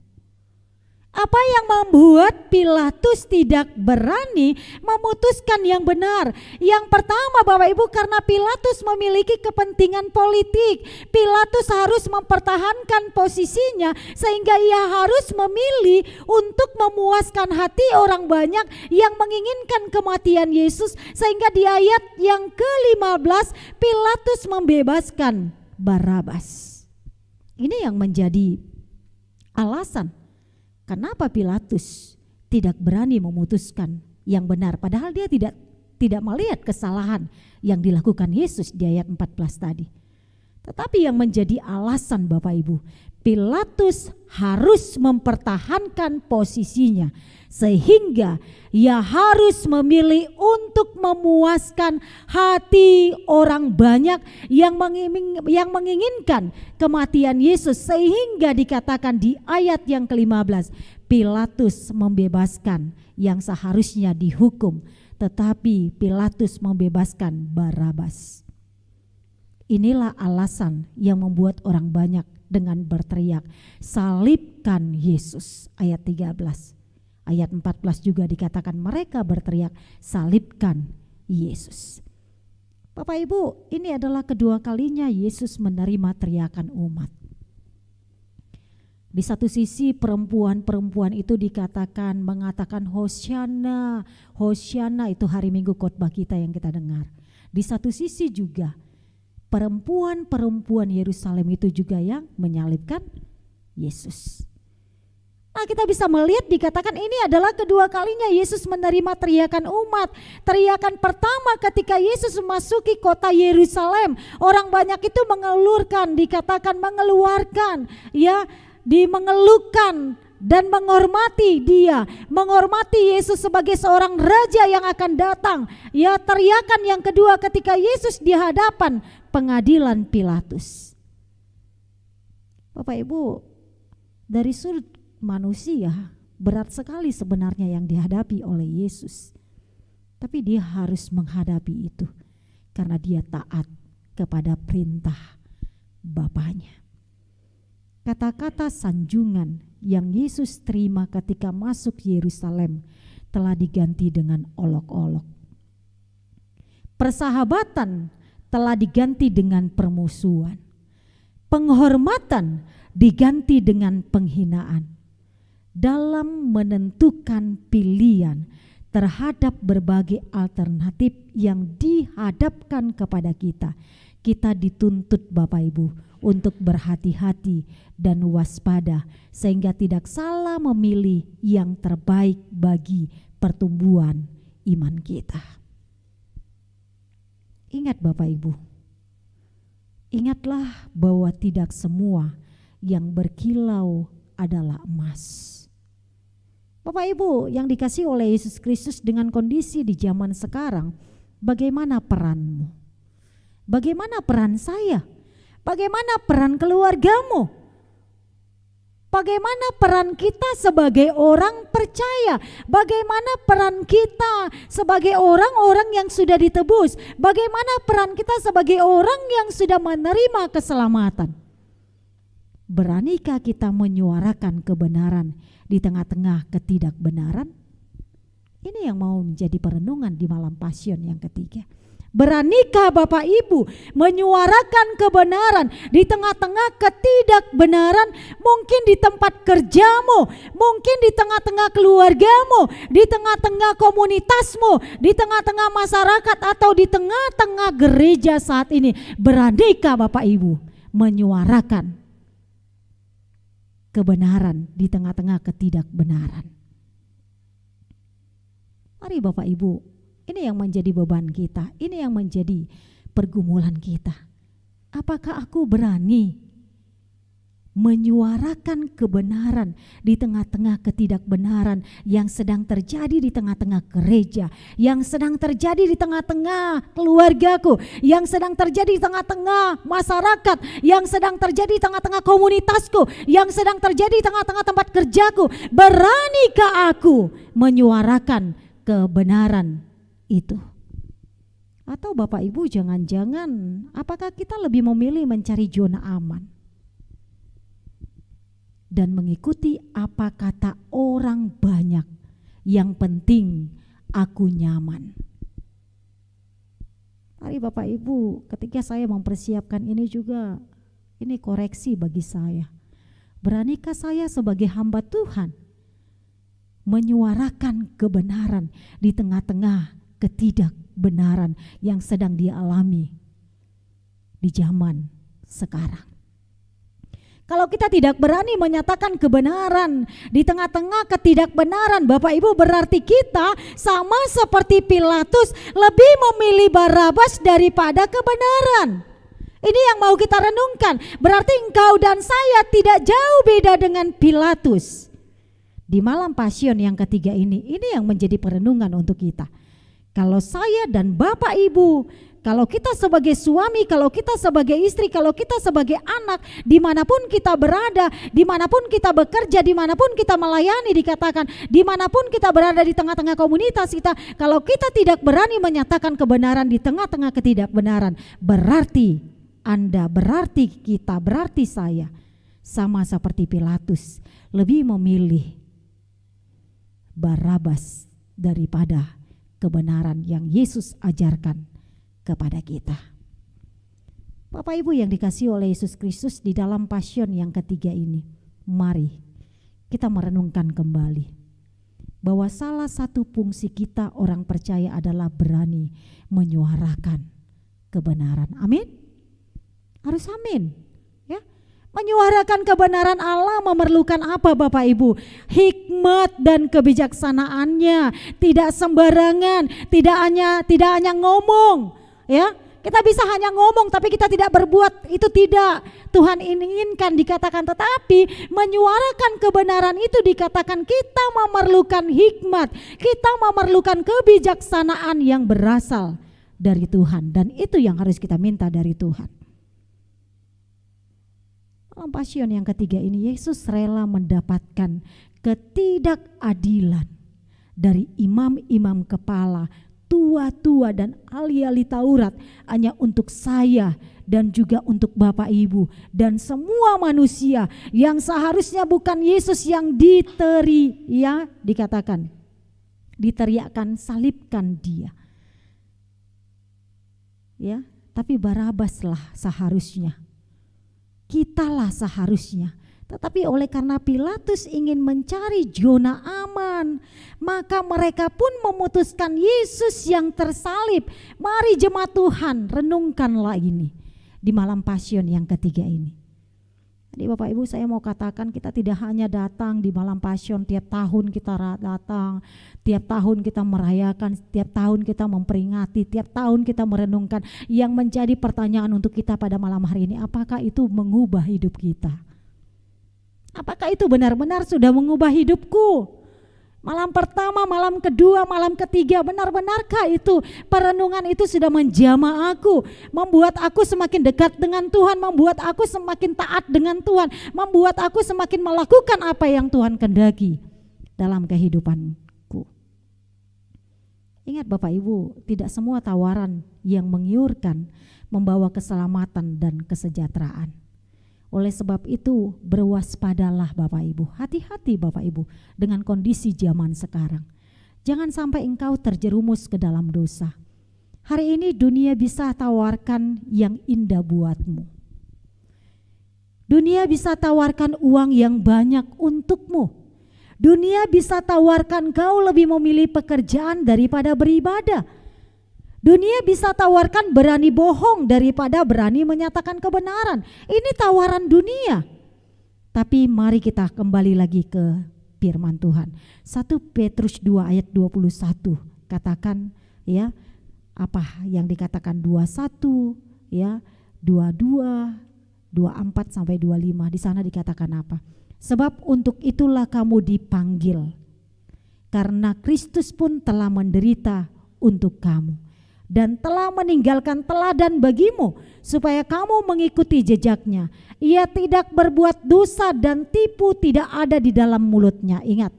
Apa yang membuat Pilatus tidak berani memutuskan yang benar? Yang pertama Bapak Ibu, karena Pilatus memiliki kepentingan politik. Pilatus harus mempertahankan posisinya sehingga ia harus memilih untuk memuaskan hati orang banyak yang menginginkan kematian Yesus. Sehingga di ayat yang ke-15 Pilatus membebaskan Barabas. Ini yang menjadi alasan kenapa Pilatus tidak berani memutuskan yang benar, padahal dia tidak melihat kesalahan yang dilakukan Yesus di ayat 14 tadi. Tetapi yang menjadi alasan Bapak Ibu, Pilatus harus mempertahankan posisinya sehingga ia harus memilih untuk memuaskan hati orang banyak yang menginginkan kematian Yesus, sehingga dikatakan di ayat yang ke-15 Pilatus membebaskan yang seharusnya dihukum, tetapi Pilatus membebaskan Barabas. Inilah alasan yang membuat orang banyak dengan berteriak, "Salibkan Yesus." Ayat 13. Ayat 14 juga dikatakan mereka berteriak, "Salibkan Yesus." Bapak Ibu, ini adalah kedua kalinya Yesus menerima teriakan umat. Di satu sisi perempuan-perempuan itu mengatakan Hosiana, Hosiana, itu hari Minggu khotbah kita yang kita dengar. Di satu sisi juga perempuan-perempuan Yerusalem itu juga yang menyalibkan Yesus. Nah, kita bisa melihat dikatakan ini adalah kedua kalinya Yesus menerima teriakan umat. Teriakan pertama ketika Yesus memasuki kota Yerusalem, orang banyak itu mengeluarkan, ya, mengeluhkan dan menghormati dia, menghormati Yesus sebagai seorang raja yang akan datang. Ya, teriakan yang kedua ketika Yesus di hadapan pengadilan Pilatus. Bapak Ibu, dari sudut manusia berat sekali sebenarnya yang dihadapi oleh Yesus. Tapi dia harus menghadapi itu karena dia taat kepada perintah Bapaknya. Kata-kata sanjungan yang Yesus terima ketika masuk Yerusalem telah diganti dengan olok-olok. Persahabatan telah diganti dengan permusuhan. Penghormatan diganti dengan penghinaan. Dalam menentukan pilihan terhadap berbagai alternatif yang dihadapkan kepada kita, kita dituntut Bapak Ibu untuk berhati-hati dan waspada sehingga tidak salah memilih yang terbaik bagi pertumbuhan iman kita. Ingat Bapak Ibu, ingatlah bahwa tidak semua yang berkilau adalah emas. Bapak Ibu yang dikasihi oleh Yesus Kristus, dengan kondisi di zaman sekarang, bagaimana peranmu? Bagaimana peran saya? Bagaimana peran keluargamu? Bagaimana peran kita sebagai orang percaya? Bagaimana peran kita sebagai orang-orang yang sudah ditebus? Bagaimana peran kita sebagai orang yang sudah menerima keselamatan? Beranikah kita menyuarakan kebenaran di tengah-tengah ketidakbenaran? Ini yang mau menjadi perenungan di malam Pasion yang ketiga. Beranikah Bapak Ibu menyuarakan kebenaran di tengah-tengah ketidakbenaran? Mungkin di tempat kerjamu, mungkin di tengah-tengah keluargamu, di tengah-tengah komunitasmu, di tengah-tengah masyarakat, atau di tengah-tengah gereja saat ini. Beranikah Bapak Ibu menyuarakan kebenaran di tengah-tengah ketidakbenaran? Mari Bapak Ibu, ini yang menjadi beban kita, ini yang menjadi pergumulan kita. Apakah aku berani menyuarakan kebenaran di tengah-tengah ketidakbenaran yang sedang terjadi di tengah-tengah gereja, yang sedang terjadi di tengah-tengah keluargaku, yang sedang terjadi di tengah-tengah masyarakat, yang sedang terjadi di tengah-tengah komunitasku, yang sedang terjadi di tengah-tengah tempat kerjaku? Beranikah aku menyuarakan kebenaran itu? Atau Bapak Ibu, jangan-jangan apakah kita lebih memilih mencari zona aman dan mengikuti apa kata orang banyak, yang penting aku nyaman? Mari Bapak Ibu, ketika saya mempersiapkan ini juga, ini koreksi bagi saya. Beranikah saya sebagai hamba Tuhan menyuarakan kebenaran di tengah-tengah ketidakbenaran yang sedang dialami di zaman sekarang? Kalau kita tidak berani menyatakan kebenaran di tengah-tengah ketidakbenaran, Bapak Ibu, berarti kita sama seperti Pilatus, lebih memilih Barabas daripada kebenaran. Ini yang mau kita renungkan. Berarti engkau dan saya tidak jauh beda dengan Pilatus. Di malam Pasion yang ketiga ini yang menjadi perenungan untuk kita. Kalau saya dan Bapak Ibu, kalau kita sebagai suami, kalau kita sebagai istri, kalau kita sebagai anak, dimanapun kita berada, dimanapun kita bekerja, dimanapun kita melayani, dikatakan dimanapun kita berada di tengah-tengah komunitas kita, kalau kita tidak berani menyatakan kebenaran di tengah-tengah ketidakbenaran, berarti Anda, berarti kita, berarti saya sama seperti Pilatus, lebih memilih Barabas daripada kebenaran yang Yesus ajarkan kepada kita. Bapak Ibu yang dikasihi oleh Yesus Kristus, di dalam Pasion yang ketiga ini, mari kita merenungkan kembali bahwa salah satu fungsi kita orang percaya adalah berani menyuarakan kebenaran. Amin? Harus amin. Ya, menyuarakan kebenaran Allah memerlukan apa Bapak Ibu? Hikmat dan kebijaksanaannya, tidak sembarangan, tidak hanya ngomong, ya. Kita bisa hanya ngomong tapi kita tidak berbuat, itu tidak Tuhan inginkan dikatakan. Tetapi menyuarakan kebenaran itu dikatakan kita memerlukan hikmat, kita memerlukan kebijaksanaan yang berasal dari Tuhan, dan itu yang harus kita minta dari Tuhan. Dalam Pasion yang ketiga ini, Yesus rela mendapatkan ketidakadilan dari imam-imam kepala, tua-tua dan ahli-ahli Taurat, hanya untuk saya dan juga untuk Bapak Ibu dan semua manusia yang seharusnya bukan Yesus yang diteriakkan salibkan dia, ya, tapi Barabaslah seharusnya, kitalah seharusnya. Tetapi oleh karena Pilatus ingin mencari zona aman, maka mereka pun memutuskan Yesus yang tersalib. Mari jemaat Tuhan, renungkanlah ini di malam Pasion yang ketiga ini. Jadi Bapak Ibu, saya mau katakan kita tidak hanya datang di malam Pasion, tiap tahun kita datang, tiap tahun kita merayakan, tiap tahun kita memperingati, tiap tahun kita merenungkan. Yang menjadi pertanyaan untuk kita pada malam hari ini, apakah itu mengubah hidup kita? Apakah itu benar-benar sudah mengubah hidupku? Malam pertama, malam kedua, malam ketiga, benar-benarkah itu perenungan itu sudah menjamah aku, membuat aku semakin dekat dengan Tuhan, membuat aku semakin taat dengan Tuhan, membuat aku semakin melakukan apa yang Tuhan kehendaki dalam kehidupanku. Ingat Bapak Ibu, tidak semua tawaran yang menggiurkan membawa keselamatan dan kesejahteraan. Oleh sebab itu berwaspadalah Bapak Ibu, hati-hati Bapak Ibu dengan kondisi zaman sekarang. Jangan sampai engkau terjerumus ke dalam dosa. Hari ini dunia bisa tawarkan yang indah buatmu. Dunia bisa tawarkan uang yang banyak untukmu. Dunia bisa tawarkan kau lebih memilih pekerjaan daripada beribadah. Dunia bisa tawarkan berani bohong daripada berani menyatakan kebenaran. Ini tawaran dunia. Tapi mari kita kembali lagi ke firman Tuhan. 1 Petrus 2 ayat 21 katakan ya, apa yang dikatakan 21 ya, 22, 24 sampai 25. Di sana dikatakan apa? Sebab untuk itulah kamu dipanggil, karena Kristus pun telah menderita untuk kamu dan telah meninggalkan teladan bagimu supaya kamu mengikuti jejaknya. Ia tidak berbuat dosa dan tipu tidak ada di dalam mulutnya. Ingat,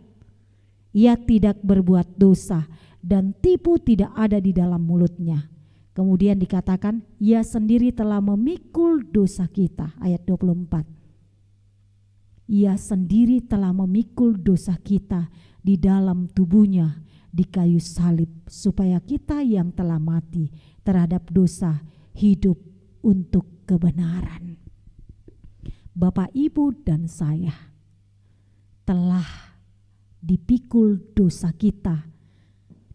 ia tidak berbuat dosa dan tipu tidak ada di dalam mulutnya. Kemudian dikatakan ia sendiri telah memikul dosa kita. Ayat 24. Ia sendiri telah memikul dosa kita di dalam tubuhnya di kayu salib, supaya kita yang telah mati terhadap dosa hidup untuk kebenaran. Bapak, Ibu, dan saya telah dipikul dosa kita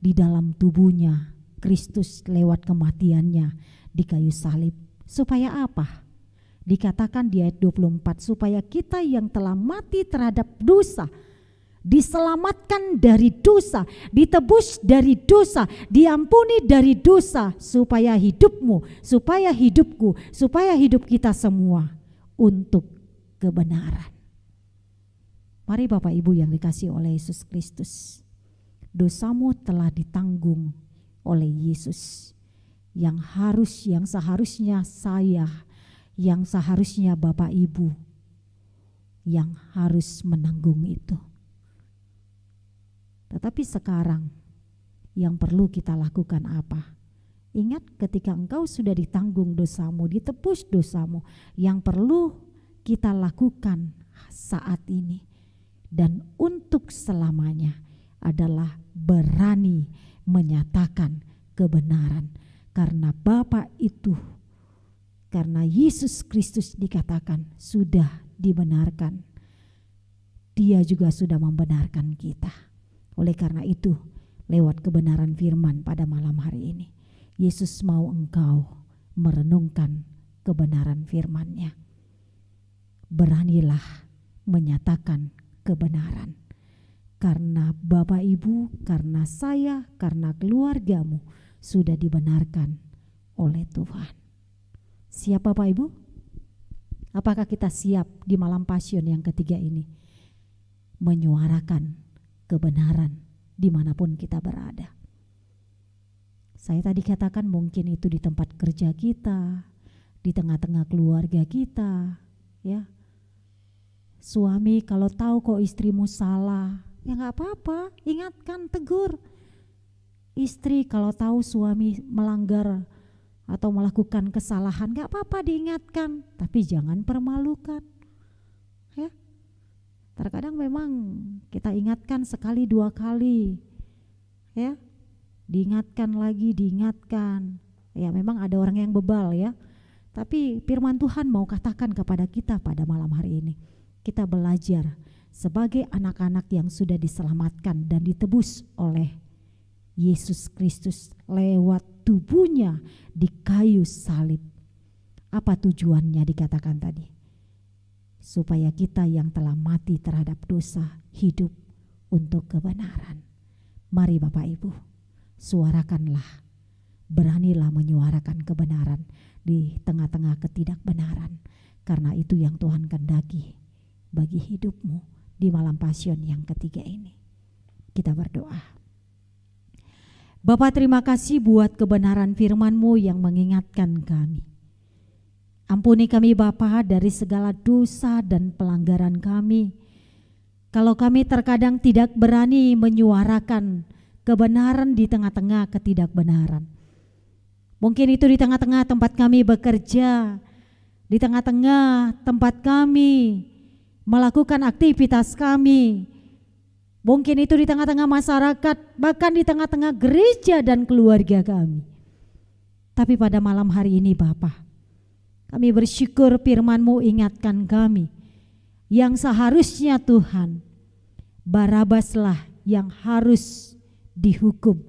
di dalam tubuhnya Kristus lewat kematiannya di kayu salib. Supaya apa? Dikatakan di ayat 24, supaya kita yang telah mati terhadap dosa diselamatkan dari dosa, ditebus dari dosa, diampuni dari dosa, supaya hidupmu, supaya hidupku, supaya hidup kita semua untuk kebenaran. Mari Bapak Ibu yang dikasihi oleh Yesus Kristus, dosamu telah ditanggung oleh Yesus. Yang seharusnya saya, yang seharusnya Bapak Ibu yang harus menanggung itu. Tetapi sekarang yang perlu kita lakukan apa? Ingat, ketika engkau sudah ditanggung dosamu, ditebus dosamu, yang perlu kita lakukan saat ini dan untuk selamanya adalah berani menyatakan kebenaran. Karena Bapa itu, karena Yesus Kristus dikatakan sudah dibenarkan, Dia juga sudah membenarkan kita. Oleh karena itu, lewat kebenaran firman pada malam hari ini, Yesus mau engkau merenungkan kebenaran firman-Nya. Beranilah menyatakan kebenaran. Karena Bapak Ibu, karena saya, karena keluargamu sudah dibenarkan oleh Tuhan. Siap Bapak Ibu? Apakah kita siap di malam Passion yang ketiga ini menyuarakan kebenaran dimanapun kita berada? Saya tadi katakan mungkin itu di tempat kerja kita, di tengah-tengah keluarga kita, ya. Suami kalau tahu kok istrimu salah, ya nggak apa-apa, ingatkan, tegur. Istri kalau tahu suami melanggar atau melakukan kesalahan, nggak apa-apa diingatkan, tapi jangan permalukan, ya. Terkadang memang kita ingatkan sekali dua kali, ya, diingatkan lagi, diingatkan. Ya memang ada orang yang bebal ya, tapi firman Tuhan mau katakan kepada kita pada malam hari ini, kita belajar sebagai anak-anak yang sudah diselamatkan dan ditebus oleh Yesus Kristus lewat tubuhnya di kayu salib. Apa tujuannya dikatakan tadi? Supaya kita yang telah mati terhadap dosa hidup untuk kebenaran. Mari Bapak Ibu, suarakanlah, beranilah menyuarakan kebenaran di tengah-tengah ketidakbenaran. Karena itu yang Tuhan kehendaki bagi hidupmu di malam Passion yang ketiga ini. Kita berdoa. Bapa, terima kasih buat kebenaran firman-Mu yang mengingatkan kami. Ampuni kami Bapa dari segala dosa dan pelanggaran kami. Kalau kami terkadang tidak berani menyuarakan kebenaran di tengah-tengah ketidakbenaran. Mungkin itu di tengah-tengah tempat kami bekerja, di tengah-tengah tempat kami melakukan aktivitas kami. Mungkin itu di tengah-tengah masyarakat, bahkan di tengah-tengah gereja dan keluarga kami. Tapi pada malam hari ini Bapa, kami bersyukur firman-Mu ingatkan kami, yang seharusnya Tuhan, Barabaslah yang harus dihukum.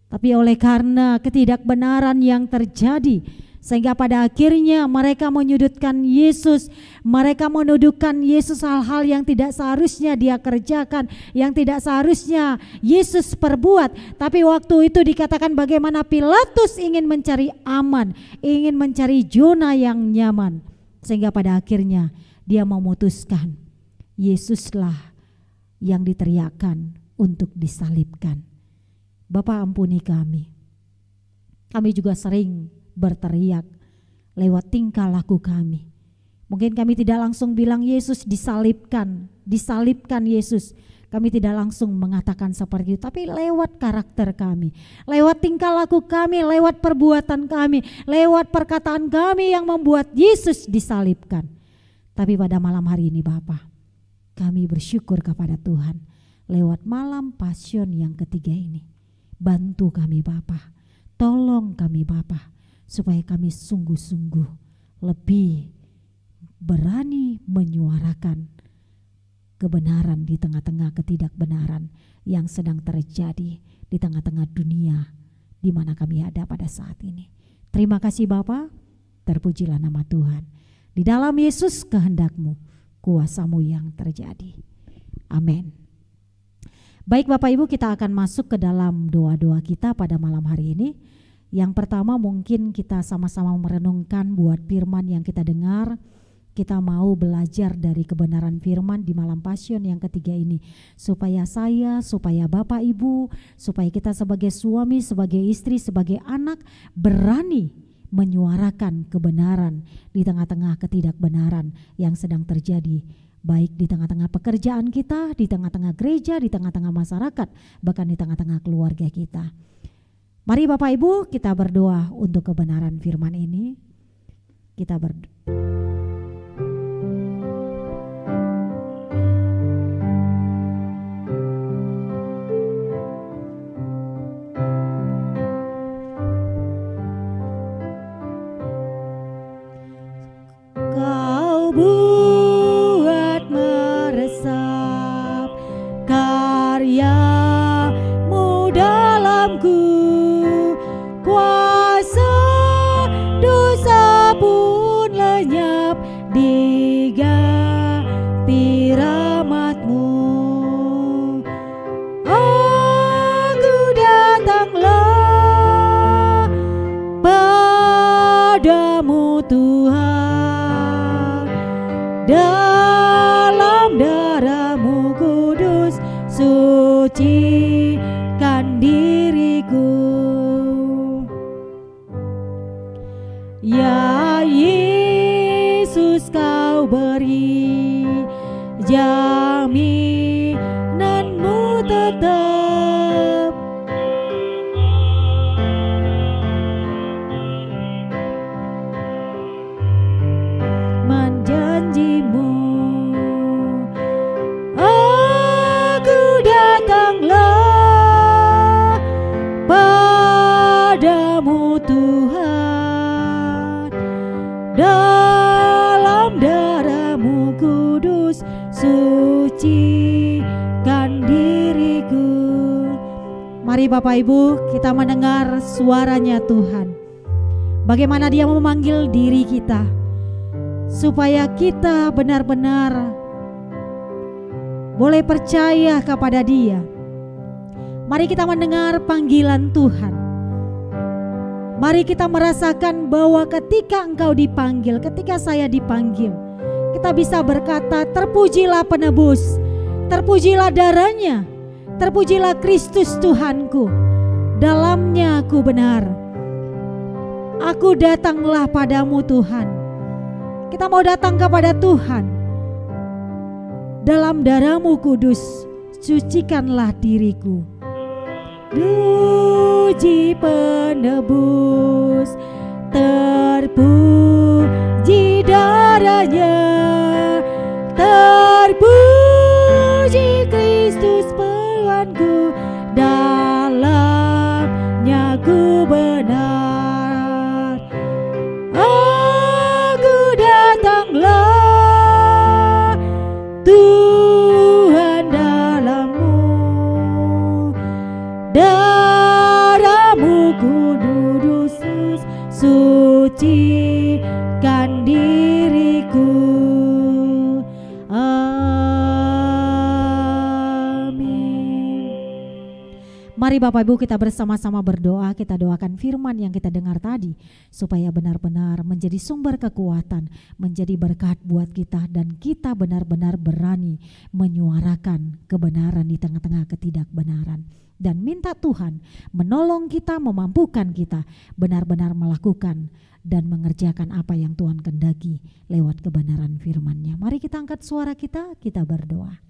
Tapi oleh karena ketidakbenaran yang terjadi, sehingga pada akhirnya mereka menyudutkan Yesus, mereka menuduhkan Yesus hal-hal yang tidak seharusnya Dia kerjakan, yang tidak seharusnya Yesus perbuat. Tapi waktu itu dikatakan bagaimana Pilatus ingin mencari aman, ingin mencari zona yang nyaman, sehingga pada akhirnya dia memutuskan Yesuslah yang diteriakkan untuk disalibkan. Bapa, ampuni kami. Kami juga sering berteriak lewat tingkah laku kami. Mungkin kami tidak langsung bilang Yesus disalibkan, disalibkan Yesus. Kami tidak langsung mengatakan seperti itu, tapi lewat karakter kami, lewat tingkah laku kami, lewat perbuatan kami, lewat perkataan kami yang membuat Yesus disalibkan. Tapi pada malam hari ini Bapa, kami bersyukur kepada Tuhan lewat malam Passion yang ketiga ini. Bantu kami Bapa, tolong kami Bapa, supaya kami sungguh-sungguh lebih berani menyuarakan kebenaran di tengah-tengah ketidakbenaran yang sedang terjadi di tengah-tengah dunia di mana kami ada pada saat ini. Terima kasih Bapa, terpujilah nama Tuhan. Di dalam Yesus kehendak-Mu, kuasa-Mu yang terjadi. Amin. Baik Bapak Ibu, kita akan masuk ke dalam doa-doa kita pada malam hari ini. Yang pertama mungkin kita sama-sama merenungkan buat firman yang kita dengar. Kita mau belajar dari kebenaran firman di malam Passion yang ketiga ini. Supaya saya, supaya Bapak Ibu, supaya kita sebagai suami, sebagai istri, sebagai anak berani menyuarakan kebenaran di tengah-tengah ketidakbenaran yang sedang terjadi. Baik di tengah-tengah pekerjaan kita, di tengah-tengah gereja, di tengah-tengah masyarakat, bahkan di tengah-tengah keluarga kita. Mari Bapak Ibu kita berdoa untuk kebenaran firman ini. Kita berdoa. Kau buat meresap karya-Mu dalamku. Kuasa dosa pun lenyap diganti rahmat-Mu. Aku datanglah padamu Tuhan, dalam darah-Mu kudus sucikan diriku. Ya Yesus, Kau beri jaminan-Mu tetap. Menjanji-Mu, aku datanglah padamu Tuhan, dalam darah-Mu kudus sucikan diriku. Mari Bapak Ibu kita mendengar suaranya Tuhan, bagaimana Dia memanggil diri kita supaya kita benar-benar boleh percaya kepada Dia. Mari kita mendengar panggilan Tuhan. Mari kita merasakan bahwa ketika engkau dipanggil, ketika saya dipanggil, kita bisa berkata, terpujilah penebus, terpujilah darahnya, Terpujilah Kristus Tuhanku, dalamnya aku benar. Aku datanglah padamu Tuhan. Kita mau datang kepada Tuhan. Dalam darah-Mu kudus, sucikanlah diriku. Puji penebus, terpuji darahnya, terpuji Kristus Tuhanku, dalamnya ku benar. Aku datanglah Tuhan dalam-Mu, darah-Mu kudus sucikan diriku. Mari Bapak Ibu kita bersama-sama berdoa, kita doakan firman yang kita dengar tadi supaya benar-benar menjadi sumber kekuatan, menjadi berkat buat kita, dan kita benar-benar berani menyuarakan kebenaran di tengah-tengah ketidakbenaran. Dan minta Tuhan menolong kita, memampukan kita benar-benar melakukan dan mengerjakan apa yang Tuhan kehendaki lewat kebenaran firman-Nya. Mari kita angkat suara kita berdoa.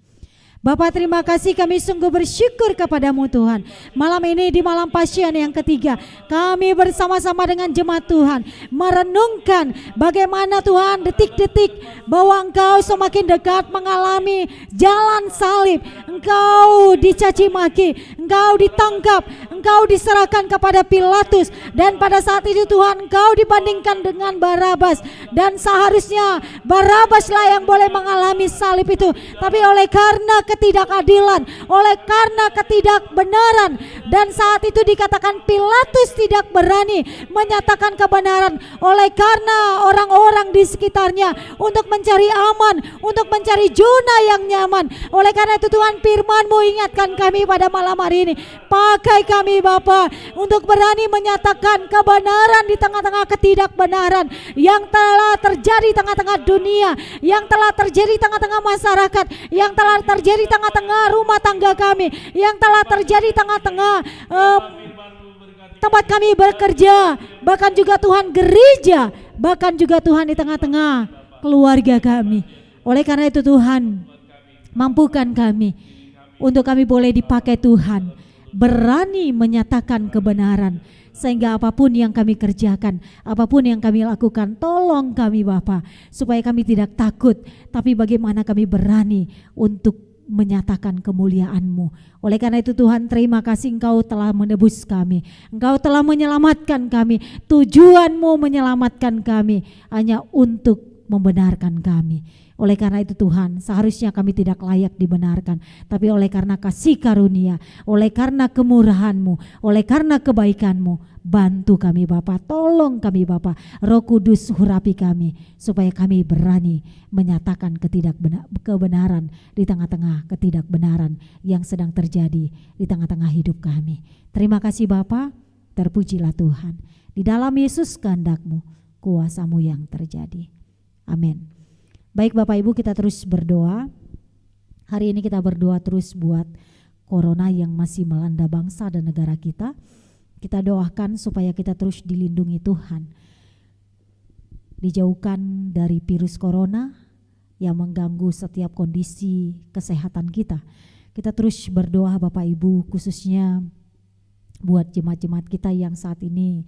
Bapa, terima kasih, kami sungguh bersyukur kepadamu Tuhan. Malam ini di malam pasien yang ketiga, kami bersama-sama dengan jemaat Tuhan merenungkan bagaimana Tuhan detik-detik bahwa Engkau semakin dekat mengalami jalan salib. Engkau dicaci maki, Engkau ditangkap, Engkau diserahkan kepada Pilatus, dan pada saat itu Tuhan Engkau dibandingkan dengan Barabas, dan seharusnya Barabaslah yang boleh mengalami salib itu, tapi oleh karena ketidakadilan, oleh karena ketidakbenaran, dan saat itu dikatakan Pilatus tidak berani menyatakan kebenaran oleh karena orang-orang di sekitarnya untuk mencari aman, untuk mencari zona yang nyaman. Oleh karena itu Tuhan, firman-Mu ingatkan kami pada malam hari ini. Pakai kami Bapa untuk berani menyatakan kebenaran di tengah-tengah ketidakbenaran yang telah terjadi di tengah-tengah dunia, yang telah terjadi di tengah-tengah masyarakat, yang telah terjadi di tengah-tengah rumah tangga kami, yang telah terjadi di tengah-tengah tempat kami bekerja, bahkan juga Tuhan gereja, bahkan juga Tuhan di tengah-tengah keluarga kami. Oleh karena itu Tuhan, mampukan kami untuk kami boleh dipakai Tuhan, berani menyatakan kebenaran, sehingga apapun yang kami kerjakan, apapun yang kami lakukan, tolong kami Bapa, supaya kami tidak takut, tapi bagaimana kami berani untuk menyatakan kemuliaan-Mu. Oleh karena itu Tuhan, terima kasih Engkau telah menebus kami, Engkau telah menyelamatkan kami. Tujuan-Mu menyelamatkan kami hanya untuk membenarkan kami. Oleh karena itu Tuhan, seharusnya kami tidak layak dibenarkan, tapi oleh karena kasih karunia, oleh karena kemurahan-Mu, oleh karena kebaikan-Mu, bantu kami Bapa, tolong kami Bapa, Roh Kudus urapi kami, supaya kami berani menyatakan kebenaran di tengah-tengah ketidakbenaran yang sedang terjadi di tengah-tengah hidup kami. Terima kasih Bapa, terpujilah Tuhan. Di dalam Yesus kehendak-Mu, kuasa-Mu yang terjadi. Amin. Baik Bapak Ibu, kita terus berdoa. Hari ini kita berdoa terus buat corona yang masih melanda bangsa dan negara kita. Kita doakan supaya kita terus dilindungi Tuhan, dijauhkan dari virus corona yang mengganggu setiap kondisi kesehatan kita. Kita terus berdoa Bapak Ibu, khususnya buat jemaat-jemaat kita yang saat ini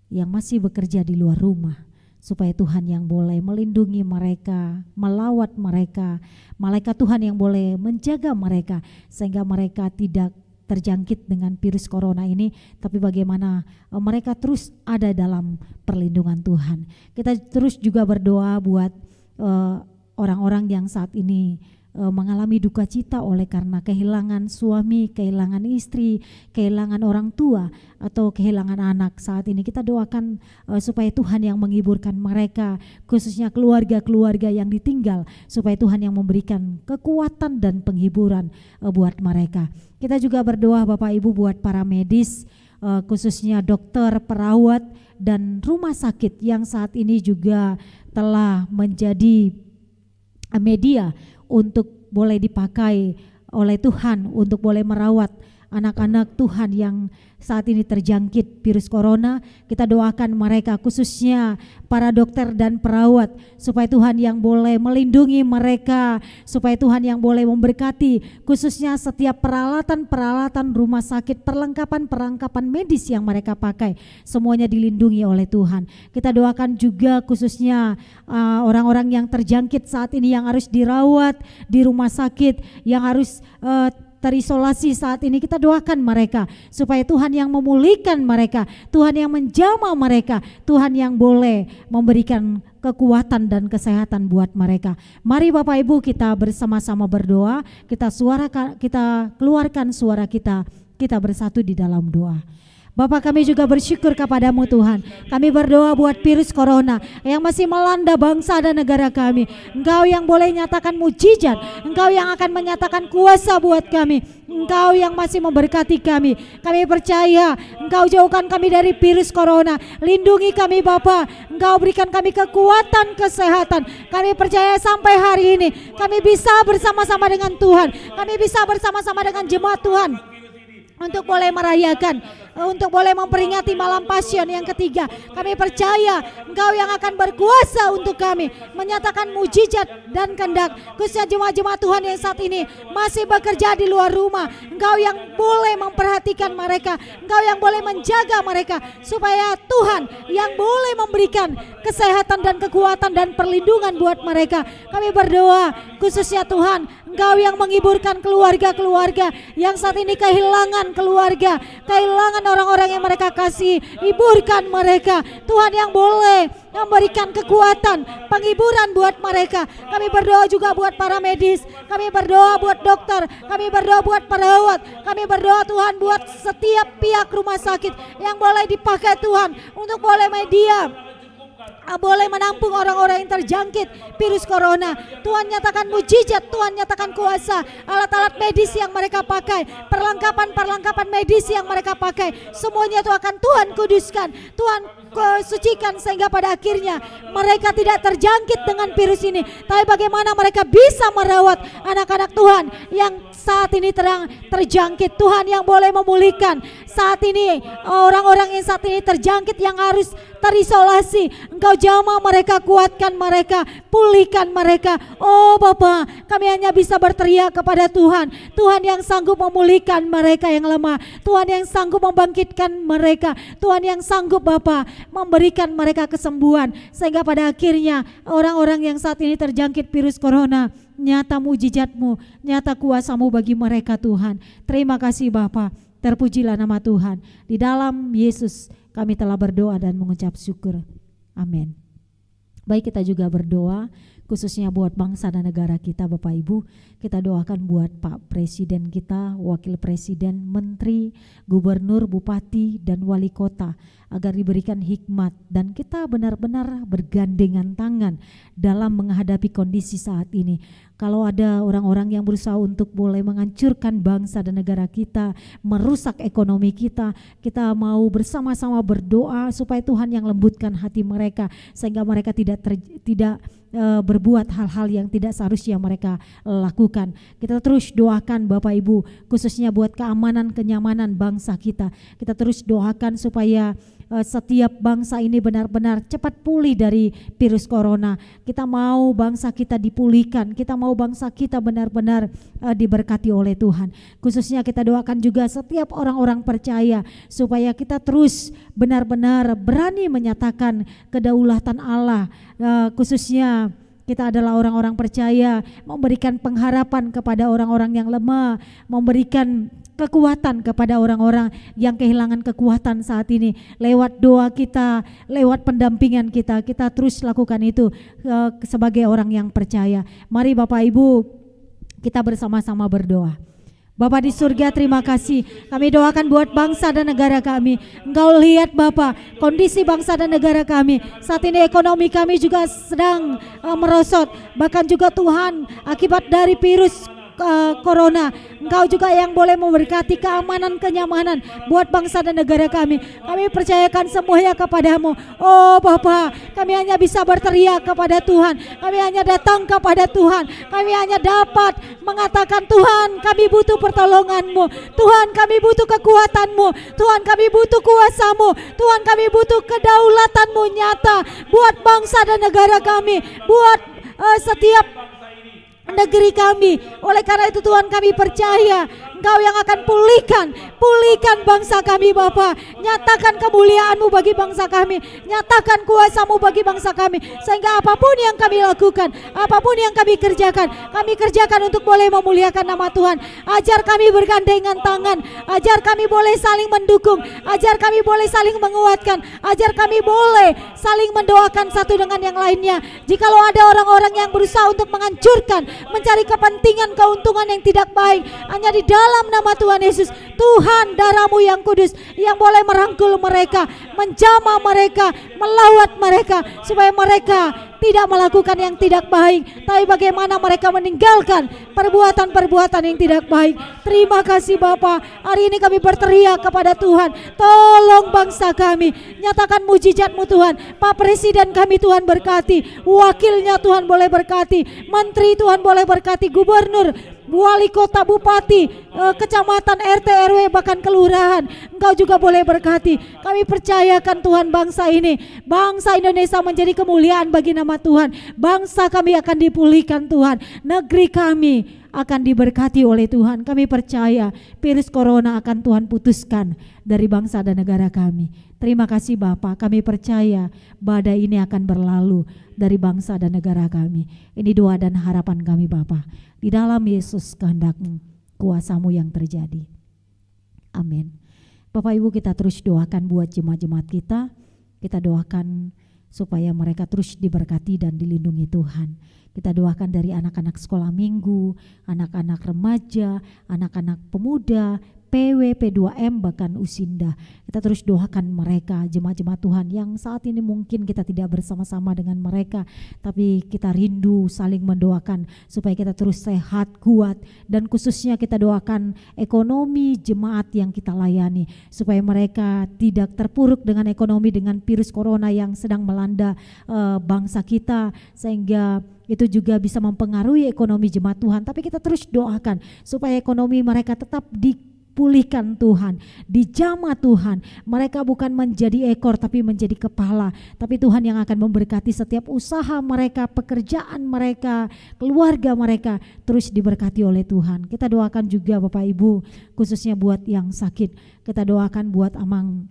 yang masih bekerja di luar rumah, supaya Tuhan yang boleh melindungi mereka, melawat mereka, malaikat Tuhan yang boleh menjaga mereka, sehingga mereka tidak terjangkit dengan virus corona ini, tapi bagaimana mereka terus ada dalam perlindungan Tuhan. Kita terus juga berdoa buat orang-orang yang saat ini mengalami duka cita oleh karena kehilangan suami, kehilangan istri, kehilangan orang tua, atau kehilangan anak. Saat ini kita doakan supaya Tuhan yang menghiburkan mereka, khususnya keluarga-keluarga yang ditinggal, supaya Tuhan yang memberikan kekuatan dan penghiburan buat mereka. Kita juga berdoa Bapak Ibu buat para medis, khususnya dokter, perawat, dan rumah sakit yang saat ini juga telah menjadi media untuk boleh dipakai oleh Tuhan untuk boleh merawat anak-anak Tuhan yang saat ini terjangkit virus corona. Kita doakan mereka, khususnya para dokter dan perawat, supaya Tuhan yang boleh melindungi mereka, supaya Tuhan yang boleh memberkati, khususnya setiap peralatan-peralatan rumah sakit, perlengkapan-perlengkapan medis yang mereka pakai, semuanya dilindungi oleh Tuhan. Kita doakan juga khususnya orang-orang yang terjangkit saat ini, yang harus dirawat di rumah sakit, yang harus terisolasi saat ini. Kita doakan mereka supaya Tuhan yang memulihkan mereka, Tuhan yang menjamah mereka, Tuhan yang boleh memberikan kekuatan dan kesehatan buat mereka. Mari Bapak Ibu kita bersama-sama berdoa, kita keluarkan suara kita bersatu di dalam doa. Bapak, kami juga bersyukur kepadamu Tuhan. Kami berdoa buat virus corona yang masih melanda bangsa dan negara kami. Engkau yang boleh nyatakan mujizat, Engkau yang akan menyatakan kuasa buat kami, Engkau yang masih memberkati kami. Kami percaya Engkau jauhkan kami dari virus corona. Lindungi kami Bapa, Engkau berikan kami kekuatan, kesehatan. Kami percaya sampai hari ini kami bisa bersama-sama dengan Tuhan, kami bisa bersama-sama dengan jemaat Tuhan untuk boleh merayakan, untuk boleh memperingati malam Passion yang ketiga. Kami percaya Engkau yang akan berkuasa untuk kami menyatakan mujizat dan kehendak, khususnya jemaat-jemaat Tuhan yang saat ini masih bekerja di luar rumah. Engkau yang boleh memperhatikan mereka, Engkau yang boleh menjaga mereka, supaya Tuhan yang boleh memberikan kesehatan dan kekuatan dan perlindungan buat mereka. Kami berdoa khususnya Tuhan, Engkau yang menghiburkan keluarga-keluarga yang saat ini kehilangan keluarga, kehilangan orang-orang yang mereka kasih. Hiburkan mereka, Tuhan yang boleh memberikan kekuatan, penghiburan buat mereka. Kami berdoa juga buat para medis, kami berdoa buat dokter, kami berdoa buat perawat, kami berdoa Tuhan buat setiap pihak rumah sakit yang boleh dipakai Tuhan untuk boleh media boleh menampung orang-orang yang terjangkit virus corona. Tuhan nyatakan mujizat, Tuhan nyatakan kuasa. Alat-alat medis yang mereka pakai, perlengkapan-perlengkapan medis yang mereka pakai, semuanya itu akan Tuhan kuduskan, Tuhan sucikan, sehingga pada akhirnya mereka tidak terjangkit dengan virus ini. Tapi bagaimana mereka bisa merawat anak-anak Tuhan yang saat ini terjangkit. Tuhan yang boleh memulihkan saat ini orang-orang yang saat ini terjangkit, yang harus terisolasi. Engkau jamah mereka, kuatkan mereka, pulihkan mereka. Oh Bapa, kami hanya bisa berteriak kepada Tuhan, Tuhan yang sanggup memulihkan mereka yang lemah, Tuhan yang sanggup membangkitkan mereka, Tuhan yang sanggup Bapa memberikan mereka kesembuhan, sehingga pada akhirnya orang-orang yang saat ini terjangkit virus corona, nyata mujizat-Mu, nyata kuasa-Mu bagi mereka Tuhan. Terima kasih Bapa, terpujilah nama Tuhan. Di dalam Yesus kami telah berdoa dan mengucap syukur. Amin. Baik, kita juga berdoa khususnya buat bangsa dan negara kita Bapak Ibu. Kita doakan buat Pak Presiden kita, Wakil Presiden, Menteri, Gubernur, Bupati, dan Wali Kota, agar diberikan hikmat dan kita benar-benar bergandengan tangan dalam menghadapi kondisi saat ini. Kalau ada orang-orang yang berusaha untuk boleh menghancurkan bangsa dan negara kita, merusak ekonomi kita, kita mau bersama-sama berdoa supaya Tuhan yang lembutkan hati mereka, sehingga mereka tidak berbuat hal-hal yang tidak seharusnya mereka lakukan. Kita terus doakan Bapak Ibu, khususnya buat keamanan, kenyamanan bangsa kita. Kita terus doakan supaya setiap bangsa ini benar-benar cepat pulih dari virus corona. Kita mau bangsa kita dipulihkan, kita mau bangsa kita benar-benar diberkati oleh Tuhan. Khususnya kita doakan juga setiap orang-orang percaya supaya kita terus benar-benar berani menyatakan kedaulatan Allah. Khususnya kita adalah orang-orang percaya, memberikan pengharapan kepada orang-orang yang lemah, memberikan kekuatan kepada orang-orang yang kehilangan kekuatan saat ini. Lewat doa kita, lewat pendampingan kita, kita terus lakukan itu sebagai orang yang percaya. Mari Bapak Ibu, kita bersama-sama berdoa. Bapa di surga, terima kasih. Kami doakan buat bangsa dan negara kami. Engkau lihat Bapa, kondisi bangsa dan negara kami. Saat ini ekonomi kami juga sedang merosot. Bahkan juga Tuhan, akibat dari virus corona. Engkau juga yang boleh memberkati keamanan, kenyamanan buat bangsa dan negara kami. Kami percayakan semuanya kepadamu. Oh Bapa, kami hanya bisa berteriak kepada Tuhan. Kami hanya datang kepada Tuhan. Kami hanya dapat mengatakan, Tuhan kami butuh pertolongan-Mu. Tuhan kami butuh kekuatan-Mu. Tuhan kami butuh kuasa-Mu. Tuhan kami butuh kedaulatan-Mu nyata buat bangsa dan negara kami, buat setiap negeri kami. Oleh karena itu Tuhan kami percaya Engkau yang akan pulihkan bangsa kami Bapa. Nyatakan kemuliaan-Mu bagi bangsa kami, nyatakan kuasa-Mu bagi bangsa kami, sehingga apapun yang kami lakukan, apapun yang kami kerjakan untuk boleh memuliakan nama Tuhan. Ajar kami bergandengan tangan, ajar kami boleh saling mendukung, ajar kami boleh saling menguatkan, ajar kami boleh saling mendoakan satu dengan yang lainnya. Jikalau ada orang-orang yang berusaha untuk menghancurkan, mencari kepentingan, keuntungan yang tidak baik, hanya di dalam nama Tuhan Yesus, Tuhan darah-Mu yang kudus yang boleh merangkul mereka, menjamah mereka, melawat mereka, supaya mereka tidak melakukan yang tidak baik, tapi bagaimana mereka meninggalkan perbuatan-perbuatan yang tidak baik. Terima kasih Bapa. Hari ini kami berteriak kepada Tuhan, tolong bangsa kami, nyatakan mujizat-Mu Tuhan. Pak Presiden kami Tuhan berkati, wakilnya Tuhan boleh berkati, menteri Tuhan boleh berkati, gubernur, wali kota, bupati, kecamatan, RT, RW, bahkan kelurahan, Engkau juga boleh berkati. Kami percayakan Tuhan bangsa ini, bangsa Indonesia menjadi kemuliaan bagi nama Tuhan. Bangsa kami akan dipulihkan Tuhan, negeri kami akan diberkati oleh Tuhan. Kami percaya virus corona akan Tuhan putuskan dari bangsa dan negara kami. Terima kasih Bapa, kami percaya badai ini akan berlalu dari bangsa dan negara kami. Ini doa dan harapan kami Bapa, di dalam Yesus kehendak-Mu, kuasa-Mu yang terjadi. Amin. Bapak Ibu, kita terus doakan buat jemaat-jemaat kita. Kita doakan supaya mereka terus diberkati dan dilindungi Tuhan. Kita doakan dari anak-anak sekolah minggu, anak-anak remaja, anak-anak pemuda, PW, P2M, bahkan Usinda. Kita terus doakan mereka, jemaat-jemaat Tuhan yang saat ini mungkin kita tidak bersama-sama dengan mereka, tapi kita rindu saling mendoakan supaya kita terus sehat, kuat, dan khususnya kita doakan ekonomi jemaat yang kita layani, supaya mereka tidak terpuruk dengan ekonomi, dengan virus corona yang sedang melanda bangsa kita, sehingga itu juga bisa mempengaruhi ekonomi jemaat Tuhan. Tapi kita terus doakan supaya ekonomi mereka tetap dipulihkan Tuhan, dijamah Tuhan. Mereka bukan menjadi ekor tapi menjadi kepala. Tapi Tuhan yang akan memberkati setiap usaha mereka, pekerjaan mereka, keluarga mereka terus diberkati oleh Tuhan. Kita doakan juga Bapak Ibu, khususnya buat yang sakit. Kita doakan buat Amang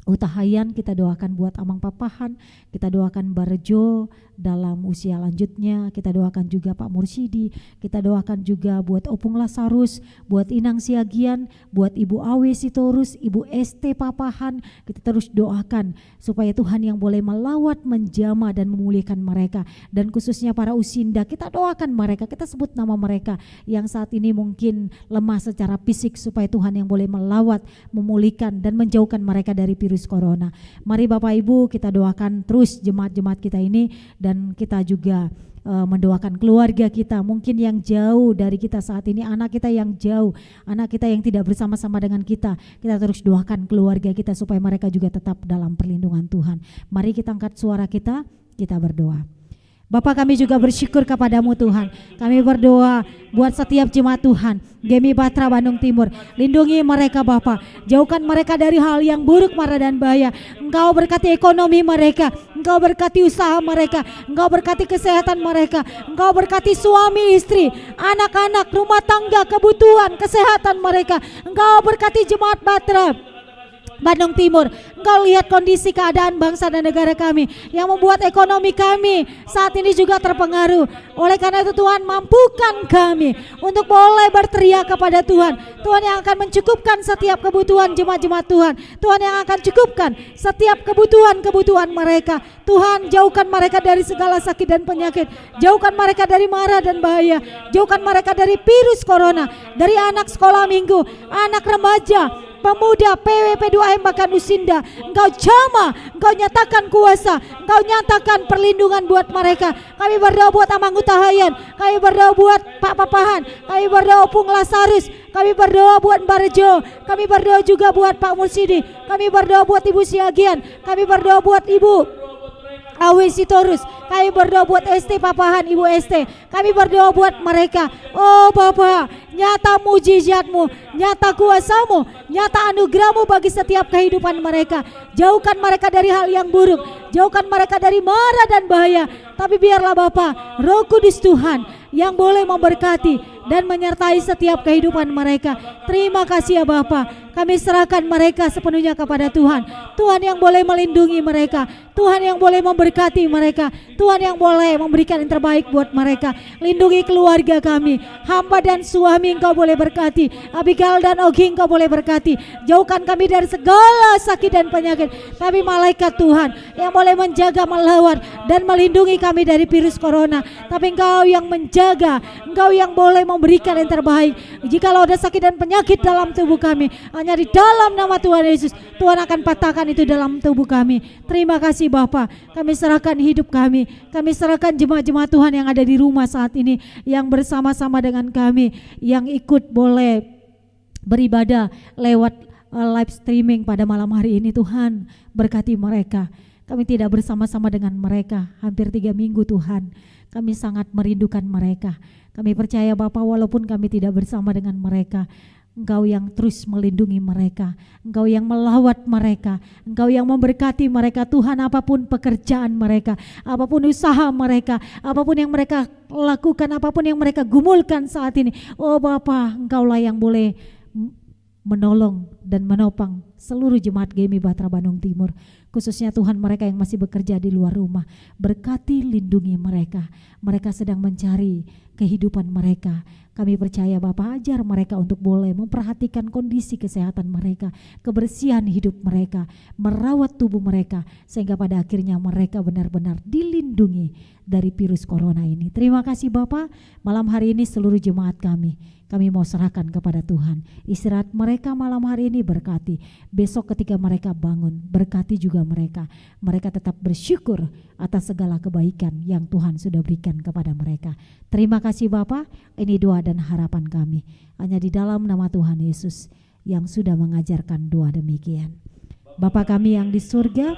Utahayan, kita doakan buat Amang Papahan, kita doakan Barjo dalam usia lanjutnya, kita doakan juga Pak Mursidi, kita doakan juga buat Opung Lasarus, buat Inang Siagian, buat Ibu Awe Sitorus, Ibu ST Papahan. Kita terus doakan supaya Tuhan yang boleh melawat, menjamah dan memulihkan mereka, dan khususnya para Usinda, kita doakan mereka, kita sebut nama mereka yang saat ini mungkin lemah secara fisik, supaya Tuhan yang boleh melawat, memulihkan dan menjauhkan mereka dari virus corona. Mari Bapak Ibu, kita doakan terus jemaat-jemaat kita ini, dan kita juga mendoakan keluarga kita mungkin yang jauh dari kita saat ini, anak kita yang jauh, anak kita yang tidak bersama-sama dengan kita. Kita terus doakan keluarga kita supaya mereka juga tetap dalam perlindungan Tuhan. Mari kita angkat suara kita berdoa. Bapa, kami juga bersyukur kepadamu Tuhan. Kami berdoa buat setiap jemaat Tuhan, Gemi Batra Bandung Timur. Lindungi mereka Bapa, jauhkan mereka dari hal yang buruk, mara dan bahaya. Engkau berkati ekonomi mereka, Engkau berkati usaha mereka, Engkau berkati kesehatan mereka, Engkau berkati suami istri, anak-anak, rumah tangga, kebutuhan, kesehatan mereka. Engkau berkati jemaat Batra Bandung Timur. Engkau lihat kondisi keadaan bangsa dan negara kami yang membuat ekonomi kami saat ini juga terpengaruh. Oleh karena itu Tuhan, mampukan kami untuk boleh berteriak kepada Tuhan. Tuhan yang akan mencukupkan setiap kebutuhan jemaat-jemaat Tuhan. Tuhan yang akan cukupkan setiap kebutuhan mereka. Tuhan, jauhkan mereka dari segala sakit dan penyakit. Jauhkan mereka dari mara dan bahaya. Jauhkan mereka dari virus corona, dari anak sekolah minggu, anak remaja, pemuda PWP2M bahkan Usinda. Engkau jamah, Engkau nyatakan kuasa, Engkau nyatakan perlindungan buat mereka. Kami berdoa buat Amangku Tahayan, kami berdoa buat Pak Papahan, kami berdoa Pung Lasarus, kami berdoa buat Mbak Rejo, kami berdoa juga buat Pak Mursidi, kami berdoa buat Ibu Siagian, kami berdoa buat Ibu Awi Sitorus, kami berdoa buat ST Papahan, Ibu ST, kami berdoa buat mereka. Oh Bapa, nyata mujizat-Mu, nyata kuasa-Mu, nyata anugerah-Mu bagi setiap kehidupan mereka. Jauhkan mereka dari hal yang buruk, jauhkan mereka dari mara dan bahaya. Tapi biarlah Bapa, Roh Kudus Tuhan yang boleh memberkati dan menyertai setiap kehidupan mereka. Terima kasih ya Bapa, kami serahkan mereka sepenuhnya kepada Tuhan. Tuhan yang boleh melindungi mereka, Tuhan yang boleh memberkati mereka, Tuhan yang boleh memberikan yang terbaik buat mereka. Lindungi keluarga kami, hamba dan suami Engkau boleh berkati, Abigail dan Ogi Engkau boleh berkati. Jauhkan kami dari segala sakit dan penyakit. Tapi malaikat Tuhan yang boleh menjaga, melawan dan melindungi kami dari virus corona. Tapi Engkau yang menjaga, Engkau yang boleh memberikan yang terbaik. Jikalau ada sakit dan penyakit dalam tubuh kami, hanya di dalam nama Tuhan Yesus, Tuhan akan patahkan itu dalam tubuh kami. Terima kasih Bapa, kami serahkan hidup kami serahkan jemaat-jemaat Tuhan yang ada di rumah saat ini, yang bersama-sama dengan kami, yang ikut boleh beribadah lewat live streaming pada malam hari ini. Tuhan berkati mereka. Kami tidak bersama-sama dengan mereka hampir 3 minggu Tuhan. Kami sangat merindukan mereka. Kami percaya Bapa, walaupun kami tidak bersama dengan mereka, Engkau yang terus melindungi mereka, Engkau yang melawat mereka, Engkau yang memberkati mereka. Tuhan, apapun pekerjaan mereka, apapun usaha mereka, apapun yang mereka lakukan, apapun yang mereka gumulkan saat ini, oh Bapa, Engkaulah yang boleh menolong dan menopang seluruh jemaat GMI Bahtera Bandung Timur, khususnya Tuhan mereka yang masih bekerja di luar rumah. Berkati, lindungi mereka, mereka sedang mencari kehidupan mereka. Kami percaya Bapa, ajar mereka untuk boleh memperhatikan kondisi kesehatan mereka, kebersihan hidup mereka, merawat tubuh mereka, sehingga pada akhirnya mereka benar-benar dilindungi dari virus corona ini. Terima kasih Bapa, malam hari ini seluruh jemaat kami mau serahkan kepada Tuhan. Istirahat mereka malam hari ini berkati, besok ketika mereka bangun berkati juga mereka. Mereka tetap bersyukur atas segala kebaikan yang Tuhan sudah berikan kepada mereka. Terima kasih Bapa, ini doa dan harapan kami hanya di dalam nama Tuhan Yesus yang sudah mengajarkan doa demikian. Bapa kami yang di surga,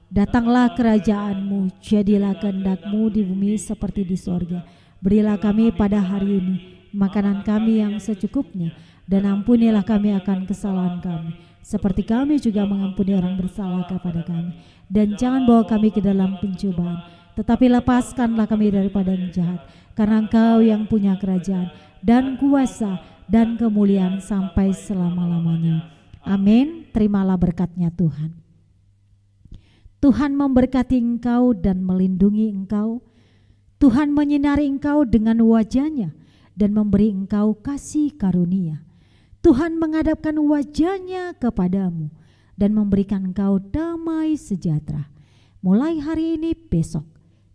datanglah kerajaan-Mu, jadilah kehendak-Mu di bumi seperti di surga. Berilah kami pada hari ini makanan kami yang secukupnya, dan ampunilah kami akan kesalahan kami, seperti kami juga mengampuni orang bersalah kepada kami. Dan jangan bawa kami ke dalam pencobaan, tetapi lepaskanlah kami daripada yang jahat, karena Engkau yang punya kerajaan dan kuasa dan kemuliaan sampai selama-lamanya. Amin. Terimalah berkatnya Tuhan. Tuhan memberkati engkau dan melindungi engkau. Tuhan menyinari engkau dengan wajah-Nya dan memberi engkau kasih karunia. Tuhan menghadapkan wajah-Nya kepadamu dan memberikan engkau damai sejahtera, mulai hari ini, besok,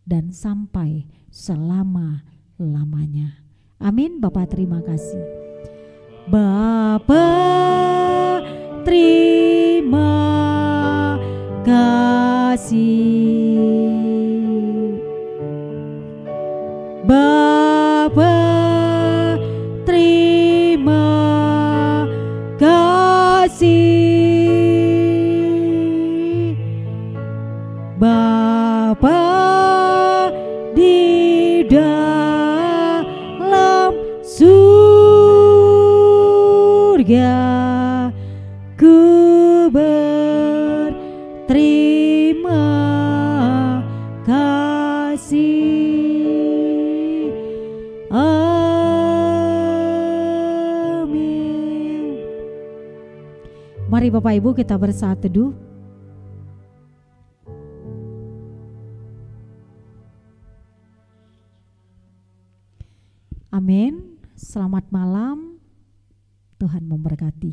dan sampai selama-lamanya. Amin. Bapak terima kasih. Bapak terima kasih. Bapa terima kasih. Bapa di dalam surga, ku berterima kasih. Amin. Mari Bapak Ibu kita bersaat teduh. Amin. Selamat malam. Tuhan memberkati.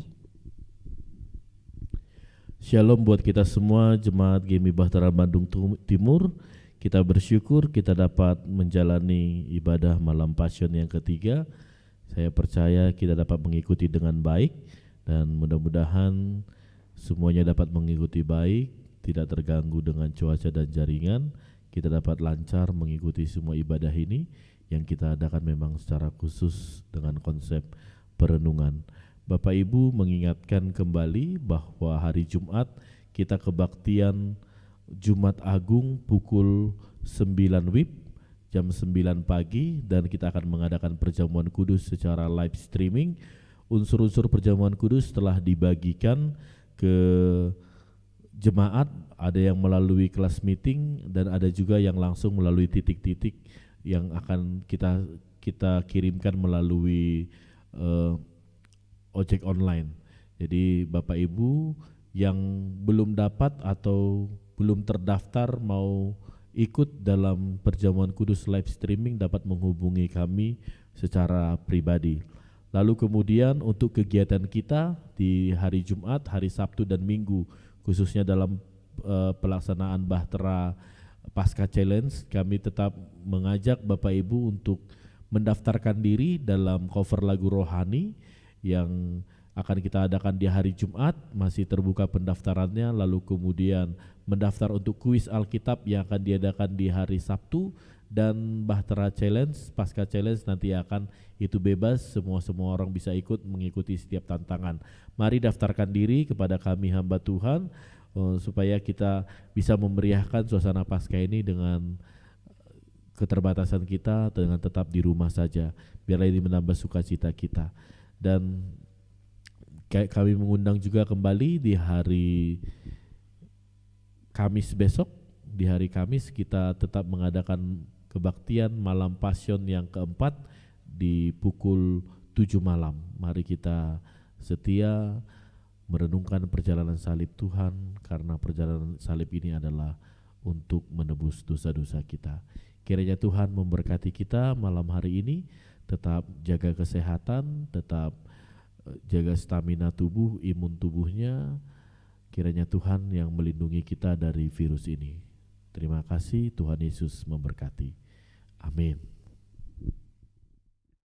Shalom buat kita semua jemaat GMI Bahtera Bandung Timur. Kita bersyukur kita dapat menjalani ibadah malam Passion yang ketiga. Saya percaya kita dapat mengikuti dengan baik. Dan mudah-mudahan semuanya dapat mengikuti baik, tidak terganggu dengan cuaca dan jaringan. Kita dapat lancar mengikuti semua ibadah ini yang kita adakan memang secara khusus dengan konsep perenungan. Bapak Ibu mengingatkan kembali bahwa hari Jumat kita kebaktian Jumat Agung pukul 9 WIB jam 9 pagi, dan kita akan mengadakan perjamuan kudus secara live streaming. Unsur-unsur perjamuan kudus telah dibagikan ke jemaat, ada yang melalui kelas meeting dan ada juga yang langsung melalui titik-titik yang akan kita kirimkan melalui ojek online. Jadi Bapak Ibu yang belum dapat atau belum terdaftar mau ikut dalam perjamuan kudus live streaming dapat menghubungi kami secara pribadi. Lalu kemudian untuk kegiatan kita di hari Jumat, hari Sabtu dan Minggu, khususnya dalam pelaksanaan Bahtera Pasca Challenge, kami tetap mengajak Bapak Ibu untuk mendaftarkan diri dalam cover lagu rohani yang akan kita adakan di hari Jumat. Masih terbuka pendaftarannya. Lalu kemudian mendaftar untuk kuis Alkitab yang akan diadakan di hari Sabtu, dan Bahtera Challenge, Pasca Challenge nanti akan itu bebas, semua orang bisa ikut mengikuti setiap tantangan. Mari daftarkan diri kepada kami hamba Tuhan supaya kita bisa memeriahkan suasana Pasca ini dengan keterbatasan kita, dengan tetap di rumah saja. Biarlah ini menambah sukacita kita. Dan kami mengundang juga kembali di hari Kamis besok. Di hari Kamis kita tetap mengadakan kebaktian malam Passion yang keempat di pukul 7 malam. Mari kita setia merenungkan perjalanan salib Tuhan, karena perjalanan salib ini adalah untuk menebus dosa-dosa kita. Kiranya Tuhan memberkati kita malam hari ini. Tetap jaga kesehatan, tetap jaga stamina tubuh, imun tubuhnya. Kiranya Tuhan yang melindungi kita dari virus ini. Terima kasih, Tuhan Yesus memberkati. Amin.